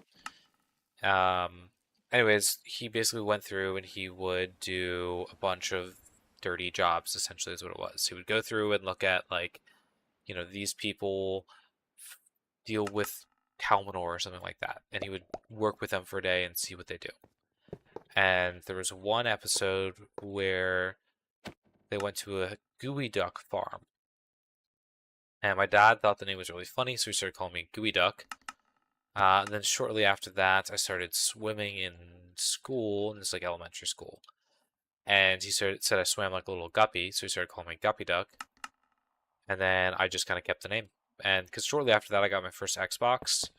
Anyways, he basically went through and he would do a bunch of dirty jobs, essentially, is what it was. He would go through and look at, like, these people deal with cow manure or something like that. And he would work with them for a day and see what they do. And there was one episode where they went to a gooey duck farm. And my dad thought the name was really funny, so he started calling me Gooey Duck. And then shortly after that, I started swimming in school, in this like elementary school. And he said I swam like a little guppy, so he started calling me Guppy Duck. And then I just kind of kept the name. And because shortly after that, I got my first Xbox.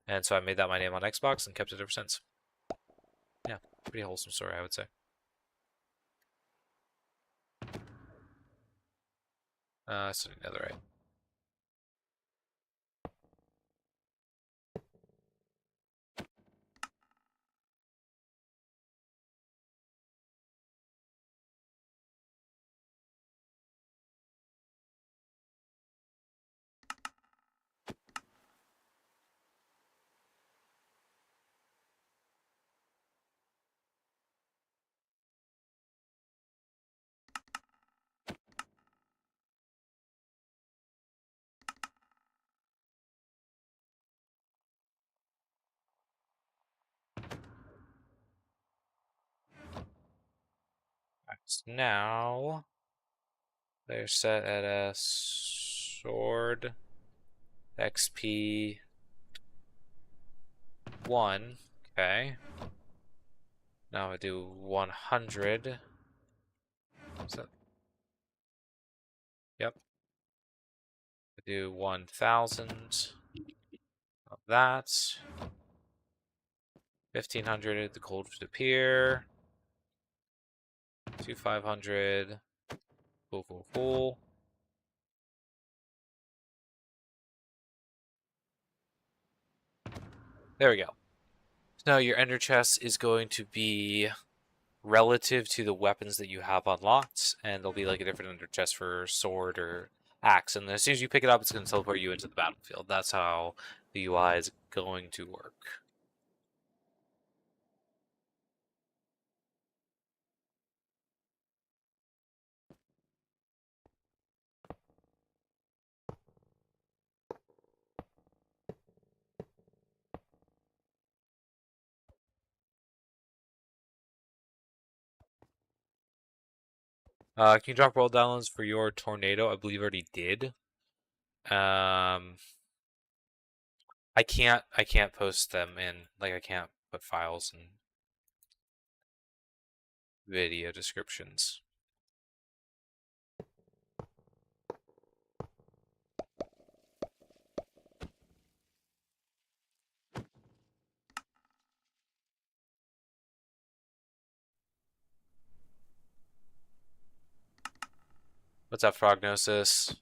And so I made that my name on Xbox and kept it ever since. Yeah, pretty wholesome story, I would say. Studying Netherite. Right, so now they're set at a sword XP 1. Okay. Now I do 100. So, yep. I do 1,000 of that. 1,500, the gold would appear. 2,500. Cool, cool, cool. There we go. So now your ender chest is going to be relative to the weapons that you have unlocked, and there'll be like a different ender chest for sword or axe. And as soon as you pick it up, it's going to teleport you into the battlefield. That's how the UI is going to work. Can you drop world downloads for your tornado? I believe I already did. I can't post them in, like, I can't put files in video descriptions. What's up, Prognosis?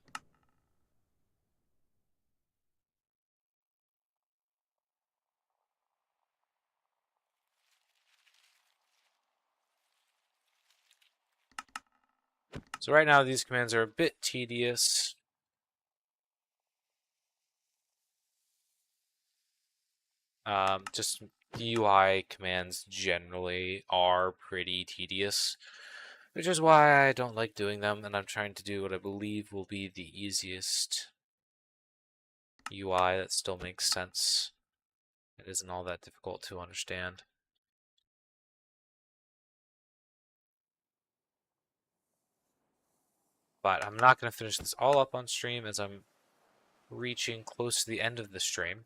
So right now these commands are a bit tedious. Just UI commands generally are pretty tedious, which is why I don't like doing them, and I'm trying to do what I believe will be the easiest UI that still makes sense. It isn't all that difficult to understand. But I'm not going to finish this all up on stream as I'm reaching close to the end of the stream.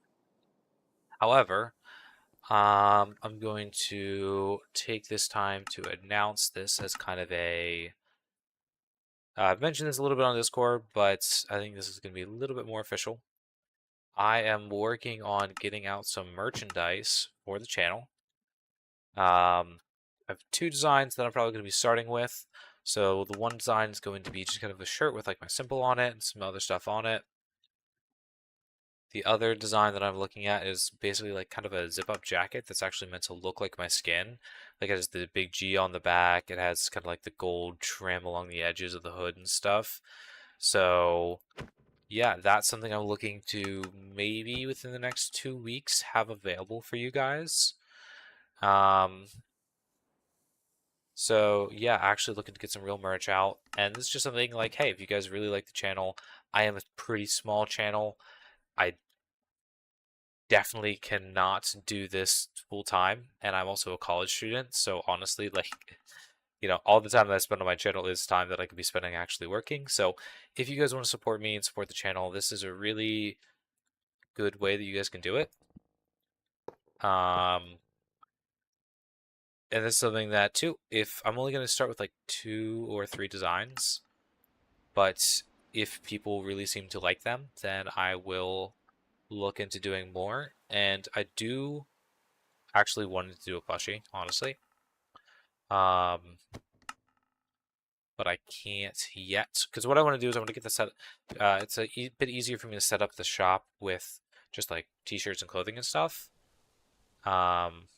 However, I'm going to take this time to announce this as kind of a. I've mentioned this a little bit on Discord, but I think this is going to be a little bit more official. I am working on getting out some merchandise for the channel. I have two designs that I'm probably going to be starting with. So the one design is going to be just kind of a shirt with like my symbol on it and some other stuff on it. The other design that I'm looking at is basically like kind of a zip-up jacket that's actually meant to look like my skin. Like it has the big G on the back. It has kind of like the gold trim along the edges of the hood and stuff. So yeah, that's something I'm looking to maybe within the next 2 weeks have available for you guys. So yeah, actually looking to get some real merch out. And this is just something like, hey, if you guys really like the channel, I am a pretty small channel. I definitely cannot do this full time, and I'm also a college student. So honestly, like, all the time that I spend on my channel is time that I could be spending actually working. So if you guys want to support me and support the channel, this is a really good way that you guys can do it. And this is something that too, if I'm only going to start with like 2 or 3 designs, but if people really seem to like them, then I will look into doing more. And I do actually wanted to do a plushie, honestly. Um, but I can't yet because what I want to do is I want to get the set. It's a bit easier for me to set up the shop with just like t-shirts and clothing and stuff. Um,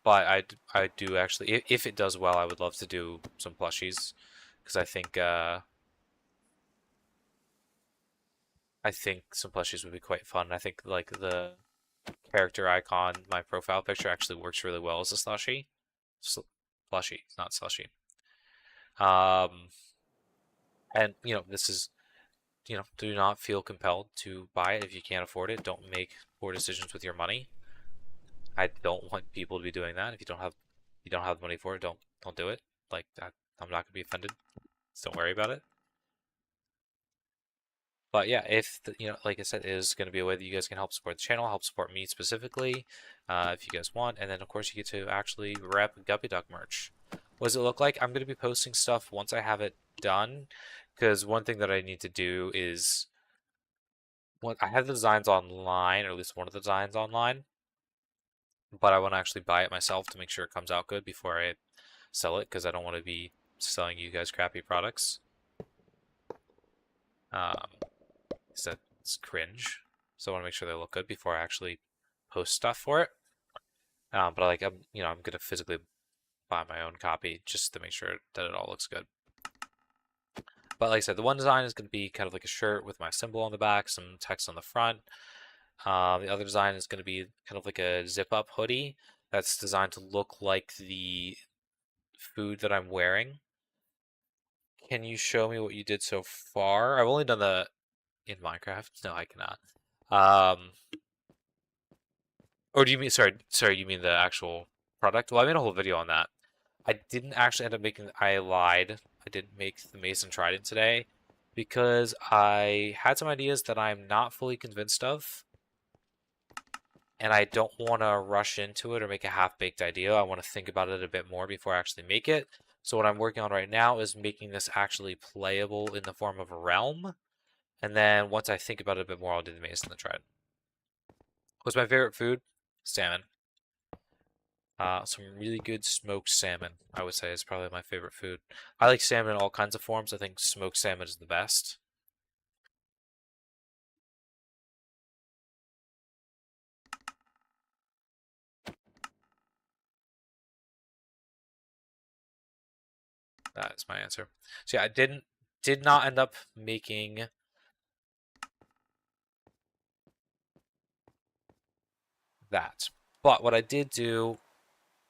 but I do actually, if it does well, I would love to do some plushies because I think some plushies would be quite fun. I think like the character icon, my profile picture actually works really well as a slushie. Plushie, not slushy. Um, and this is do not feel compelled to buy it if you can't afford it. Don't make poor decisions with your money. I don't want people to be doing that. If you don't have the money for it, don't do it. Like I'm not gonna be offended. So don't worry about it. But yeah, if like I said, it is going to be a way that you guys can help support the channel, help support me specifically, if you guys want, and then of course you get to actually rep Guppy Duck merch. What does it look like? I'm going to be posting stuff once I have it done, because one thing that I need to do is I have the designs online, or at least one of the designs online, but I want to actually buy it myself to make sure it comes out good before I sell it, because I don't want to be selling you guys crappy products. Um, it's cringe. So I want to make sure they look good before I actually post stuff for it. But I'm gonna physically buy my own copy just to make sure that it all looks good. But like I said, the one design is going to be kind of like a shirt with my symbol on the back, some text on the front. The other design is going to be kind of like a zip-up hoodie that's designed to look like the food that I'm wearing. Can you show me what you did so far? I've only done the in Minecraft. No, I cannot. Um, or do you mean sorry, you mean the actual product? Well, I made a whole video on that. I didn't actually end up making I lied. I didn't make the Mace and Trident today because I had some ideas that I'm not fully convinced of. And I don't want to rush into it or make a half-baked idea. I want to think about it a bit more before I actually make it. So what I'm working on right now is making this actually playable in the form of a realm. And then once I think about it a bit more, I'll do the Mace and the Trident. What's my favorite food? Salmon. Some really good smoked salmon, I would say, is probably my favorite food. I like salmon in all kinds of forms. I think smoked salmon is the best. That is my answer. So yeah, I did not end up making that. But what I did do,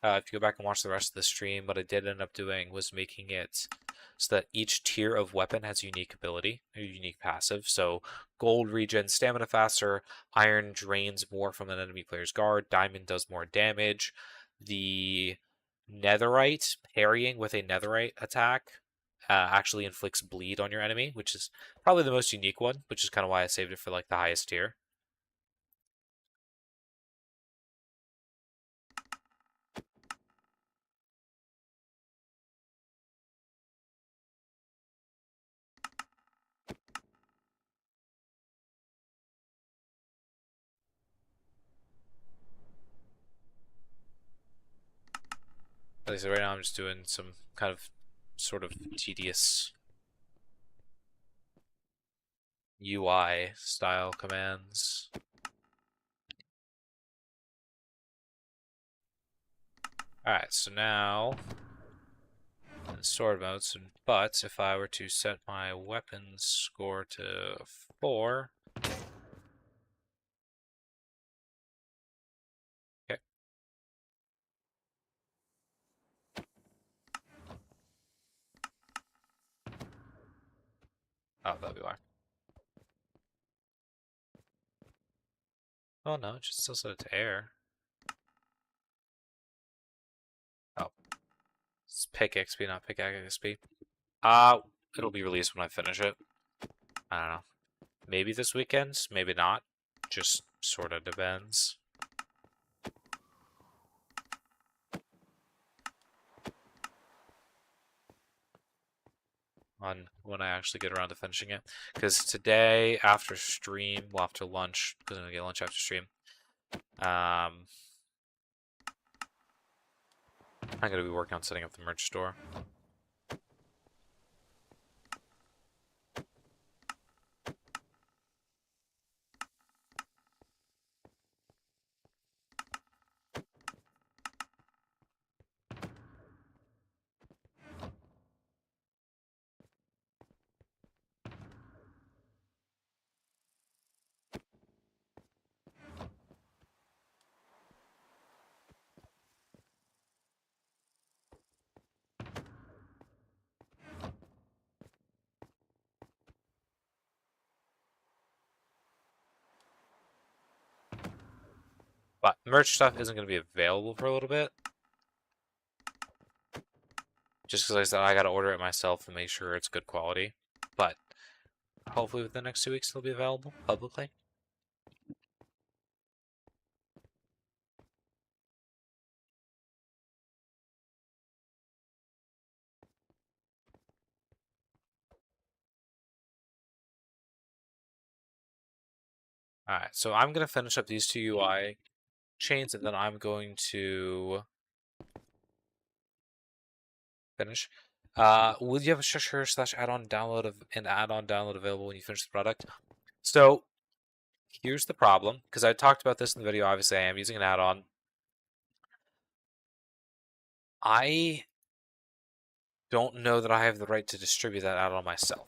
if you go back and watch the rest of the stream, what I did end up doing was making it so that each tier of weapon has a unique ability, a unique passive. So gold regens stamina faster, iron drains more from an enemy player's guard, diamond does more damage. The netherite, parrying with a netherite attack, actually inflicts bleed on your enemy, which is probably the most unique one, which is kind of why I saved it for like the highest tier. At least right now I'm just doing some kind of sort of tedious UI style commands. Alright, so now in sword mode, but if I were to set my weapons score to 4, okay. Oh, that'd be why. Oh no, it should still set it to air. Oh, it's pick XP, not pick XP. It'll be released when I finish it. I don't know. Maybe this weekend, maybe not. Just sort of depends on when I actually get around to finishing it. Because today, after stream, well, after lunch, because I'm going to get lunch after stream, I'm going to be working on setting up the merch store. But merch stuff isn't going to be available for a little bit. Just because I said I got to order it myself and make sure it's good quality. But hopefully within the next 2 weeks it'll be available publicly. Alright, so I'm going to finish up these 2 UI chains and then I'm going to finish. Will you have a structure slash add-on download of an add-on download available when you finish the product? So here's the problem, because I talked about this in the video. Obviously, I am using an add-on. I don't know that I have the right to distribute that add-on myself.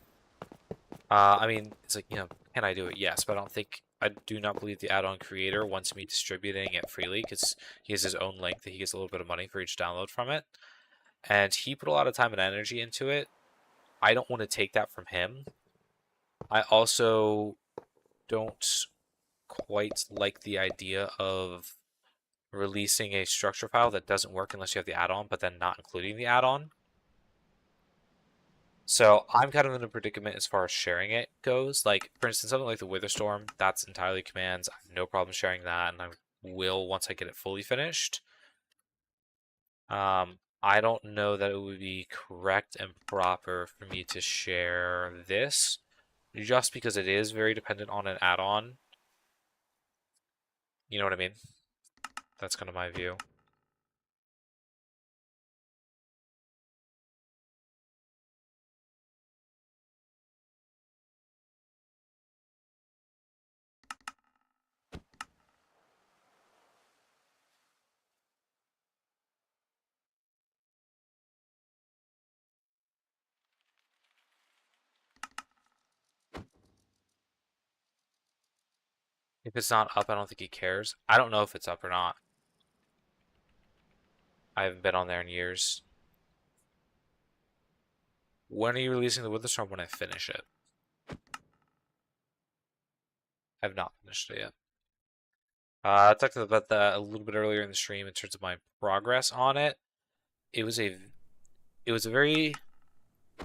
I mean, it's like, can I do it? Yes, but I do not believe the add-on creator wants me distributing it freely because he has his own link that he gets a little bit of money for each download from it. And he put a lot of time and energy into it. I don't want to take that from him. I also don't quite like the idea of releasing a structure file that doesn't work unless you have the add-on, but then not including the add-on. So I'm kind of in a predicament as far as sharing it goes. Like, for instance, something like the Witherstorm, that's entirely commands. I have no problem sharing that, and I will once I get it fully finished. I don't know that it would be correct and proper for me to share this, just because it is very dependent on an add-on. You know what I mean? That's kind of my view. If it's not up, I don't think he cares. I don't know if it's up or not. I haven't been on there in years. When are you releasing the Witherstorm? When I finish it. I have not finished it yet. I talked about that a little bit earlier in the stream in terms of my progress on it. It was a very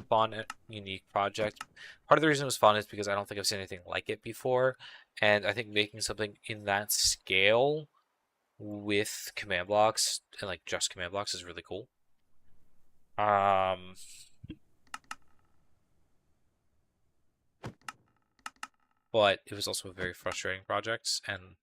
fun and unique project. Part of the reason it was fun is because I don't think I've seen anything like it before, and I think making something in that scale with command blocks and like just command blocks is really cool. But it was also a very frustrating project, and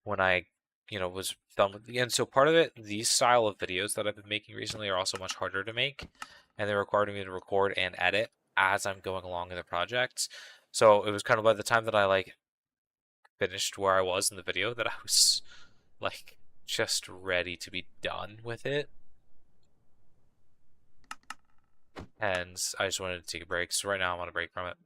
when I was done with the end. So part of it, these style of videos that I've been making recently are also much harder to make, and they require me to record and edit as I'm going along in the project. So it was kind of by the time that I like finished where I was in the video that I was like just ready to be done with it. And I just wanted to take a break. So right now I'm on a break from it.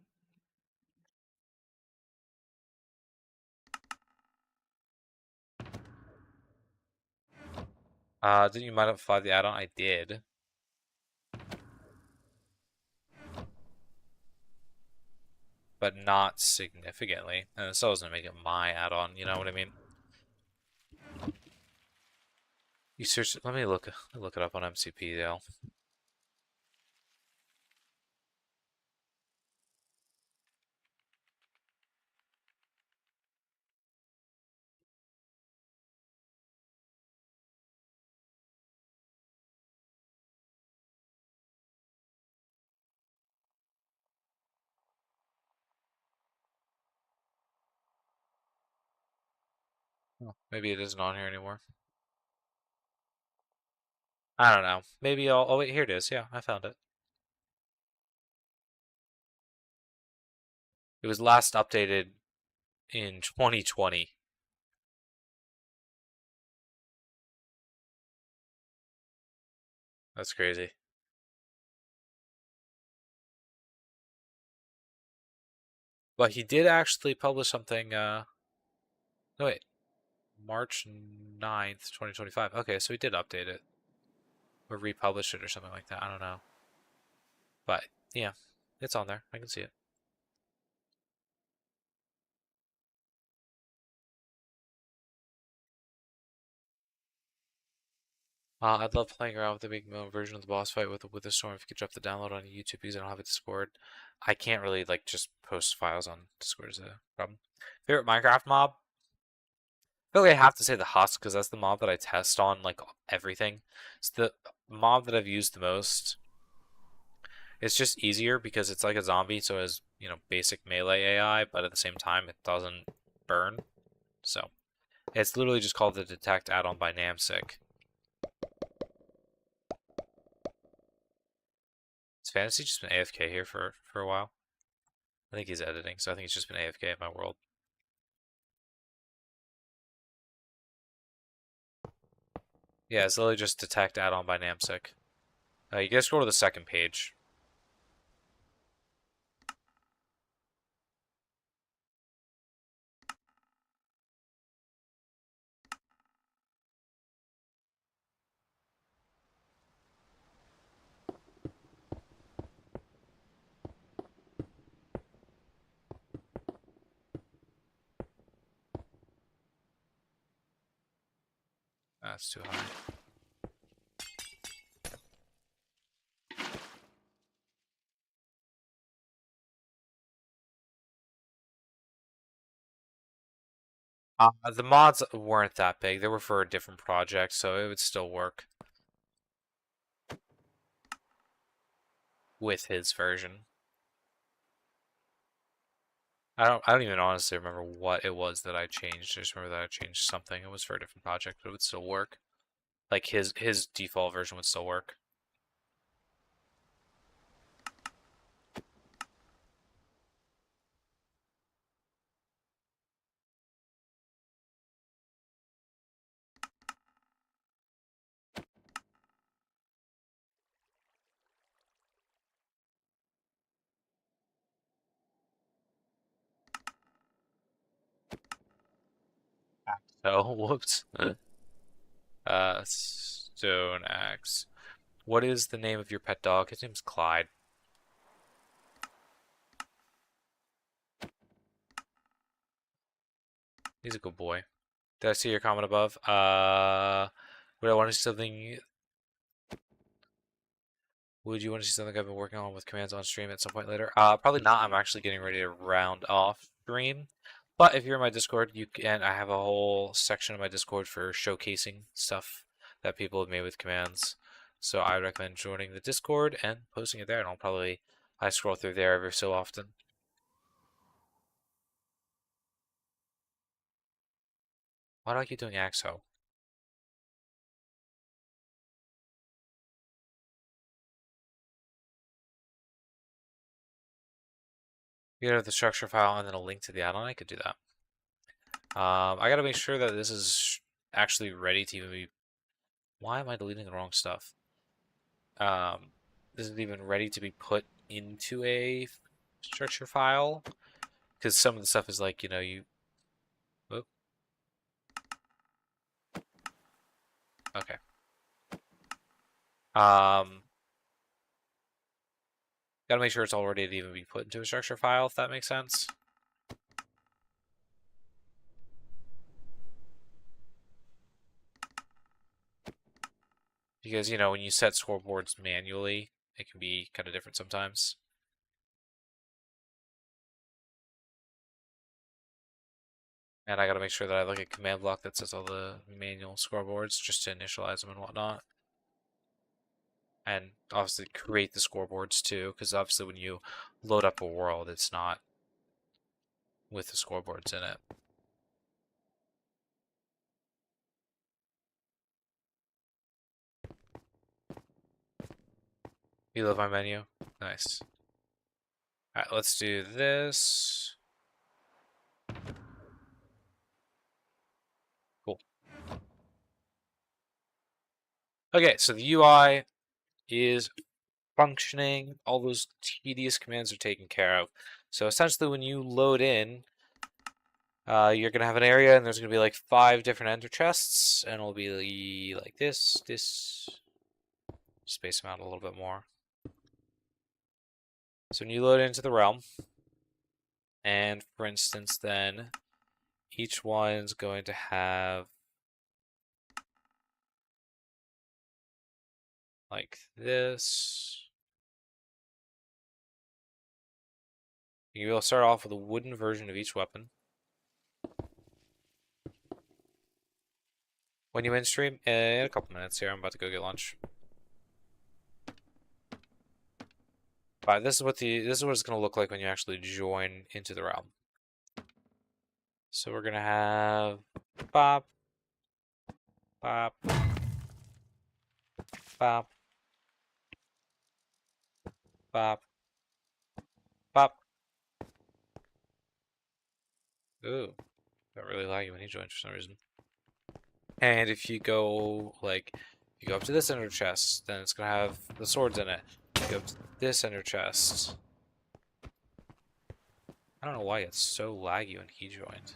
Didn't you modify the add-on? I did. But not significantly. And it still doesn't make it my add-on, you know what I mean? You search. Let me look it up on MCP, Dale. Oh, maybe it isn't on here anymore. I don't know. Maybe I'll. Oh wait, here it is. Yeah, I found it. It was last updated in 2020. That's crazy. But he did actually publish something. No wait, March 9th, 2025. Okay, so he did update it or republish it or something like that. I don't know. But yeah, it's on there. I can see it. I'd love playing around with the big moon version of the boss fight with the storm. If you could drop the download on YouTube because I don't have a Discord. I can't really like just post files on Discord is a problem. Favorite Minecraft mob? I feel like I have to say the husk because that's the mob that I test on like everything. It's the mob that I've used the most. It's just easier because it's like a zombie, so it has basic melee AI, but at the same time it doesn't burn. So it's literally just called the Detect add-on by Namsic. Has Fantasy just been AFK here for a while? I think he's editing, so I think he's just been AFK in my world. Yeah, it's literally just Detect add-on by Namsic. You guys go to the second page. That's too high. The mods weren't that big. They were for a different project, so it would still work with his version. I don't even honestly remember what it was that I changed. I just remember that I changed something. It was for a different project, but it would still work. Like his default version would still work. Oh, whoops. Stone axe. What is the name of your pet dog? His name's Clyde. He's a good boy. Did I see your comment above? Would I want to see something? Would you want to see something I've been working on with commands on stream at some point later? Probably not. I'm actually getting ready to round off stream. But if you're in my Discord, you can. I have a whole section of my Discord for showcasing stuff that people have made with commands. So I would recommend joining the Discord and posting it there. And I scroll through there every so often. Why do I keep doing Axo? You have the structure file and then a link to the add-on. I could do that. I gotta make sure that this is actually ready to even be. Why am I deleting the wrong stuff? This is even ready to be put into a structure file because some of the stuff is like you. Whoop. Okay. Gotta make sure it's all ready to even be put into a structure file, if that makes sense. Because when you set scoreboards manually, it can be kind of different sometimes. And I gotta make sure that I have like a command block that says all the manual scoreboards just to initialize them and whatnot. And obviously create the scoreboards too, because obviously when you load up a world, it's not with the scoreboards in it. You love my menu? Nice. Alright, let's do this. Cool. Okay, so the UI is functioning. All those tedious commands are taken care of. So essentially when you load in, you're going to have an area and there's going to be like 5 different ender chests, and it'll be like this, space them out a little bit more. So when you load into the realm, and for instance then, each one's going to have like this. You will start off with a wooden version of each weapon. When you in stream, in a couple minutes here, I'm about to go get lunch. But this is what it's gonna look like when you actually join into the realm. So we're gonna have bop, bop, bop, bop, bop. Ooh, got really laggy when he joined for some reason. And if you go up to this ender chest, then it's gonna have the swords in it. You go up to this ender chest. I don't know why it's so laggy when he joined.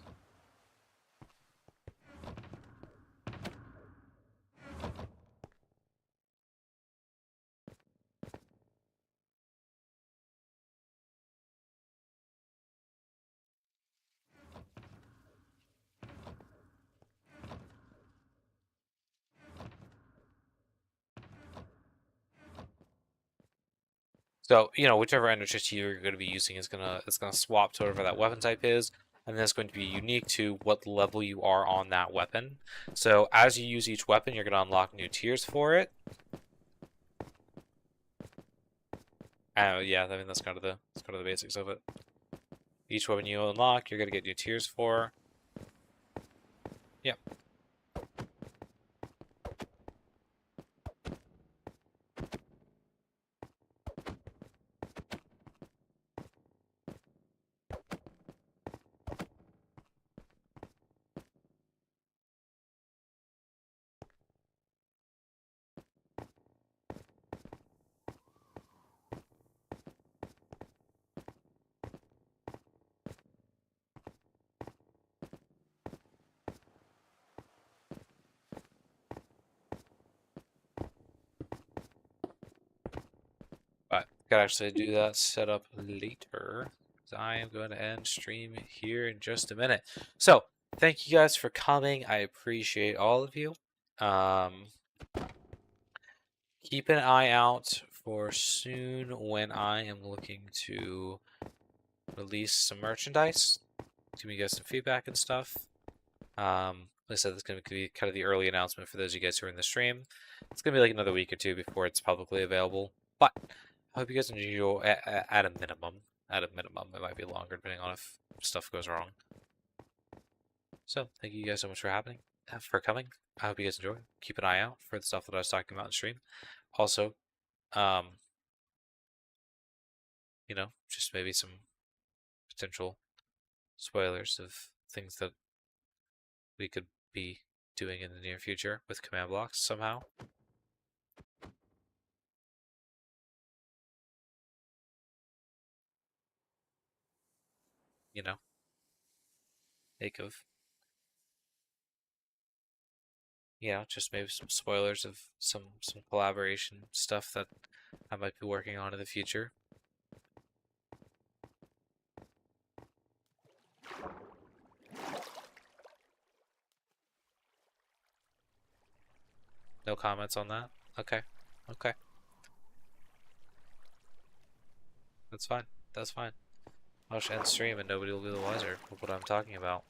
So, whichever ender chest you're going to be using it's gonna swap to whatever that weapon type is, and then it's going to be unique to what level you are on that weapon. So as you use each weapon, you're going to unlock new tiers for it. Yeah, I mean that's kind of the basics of it. Each weapon you unlock, you're going to get new tiers for. Yep. Could actually do that setup later. I am going to end stream here in just a minute. So, thank you guys for coming. I appreciate all of you. Keep an eye out for soon when I am looking to release some merchandise. Give you guys some feedback and stuff. Like I said, it's going to be kind of the early announcement for those of you guys who are in the stream. It's going to be like another week or two before it's publicly available. But I hope you guys enjoy at a minimum. At a minimum, it might be longer depending on if stuff goes wrong. So thank you guys so much for coming. I hope you guys enjoy. Keep an eye out for the stuff that I was talking about in stream. Also, you know, just maybe some potential spoilers of things that we could be doing in the near future with command blocks somehow. You know, think of, just maybe some spoilers of some collaboration stuff that I might be working on in the future. No comments on that? Okay. Okay. That's fine. That's fine. I'll just end stream and nobody will be the wiser of what I'm talking about.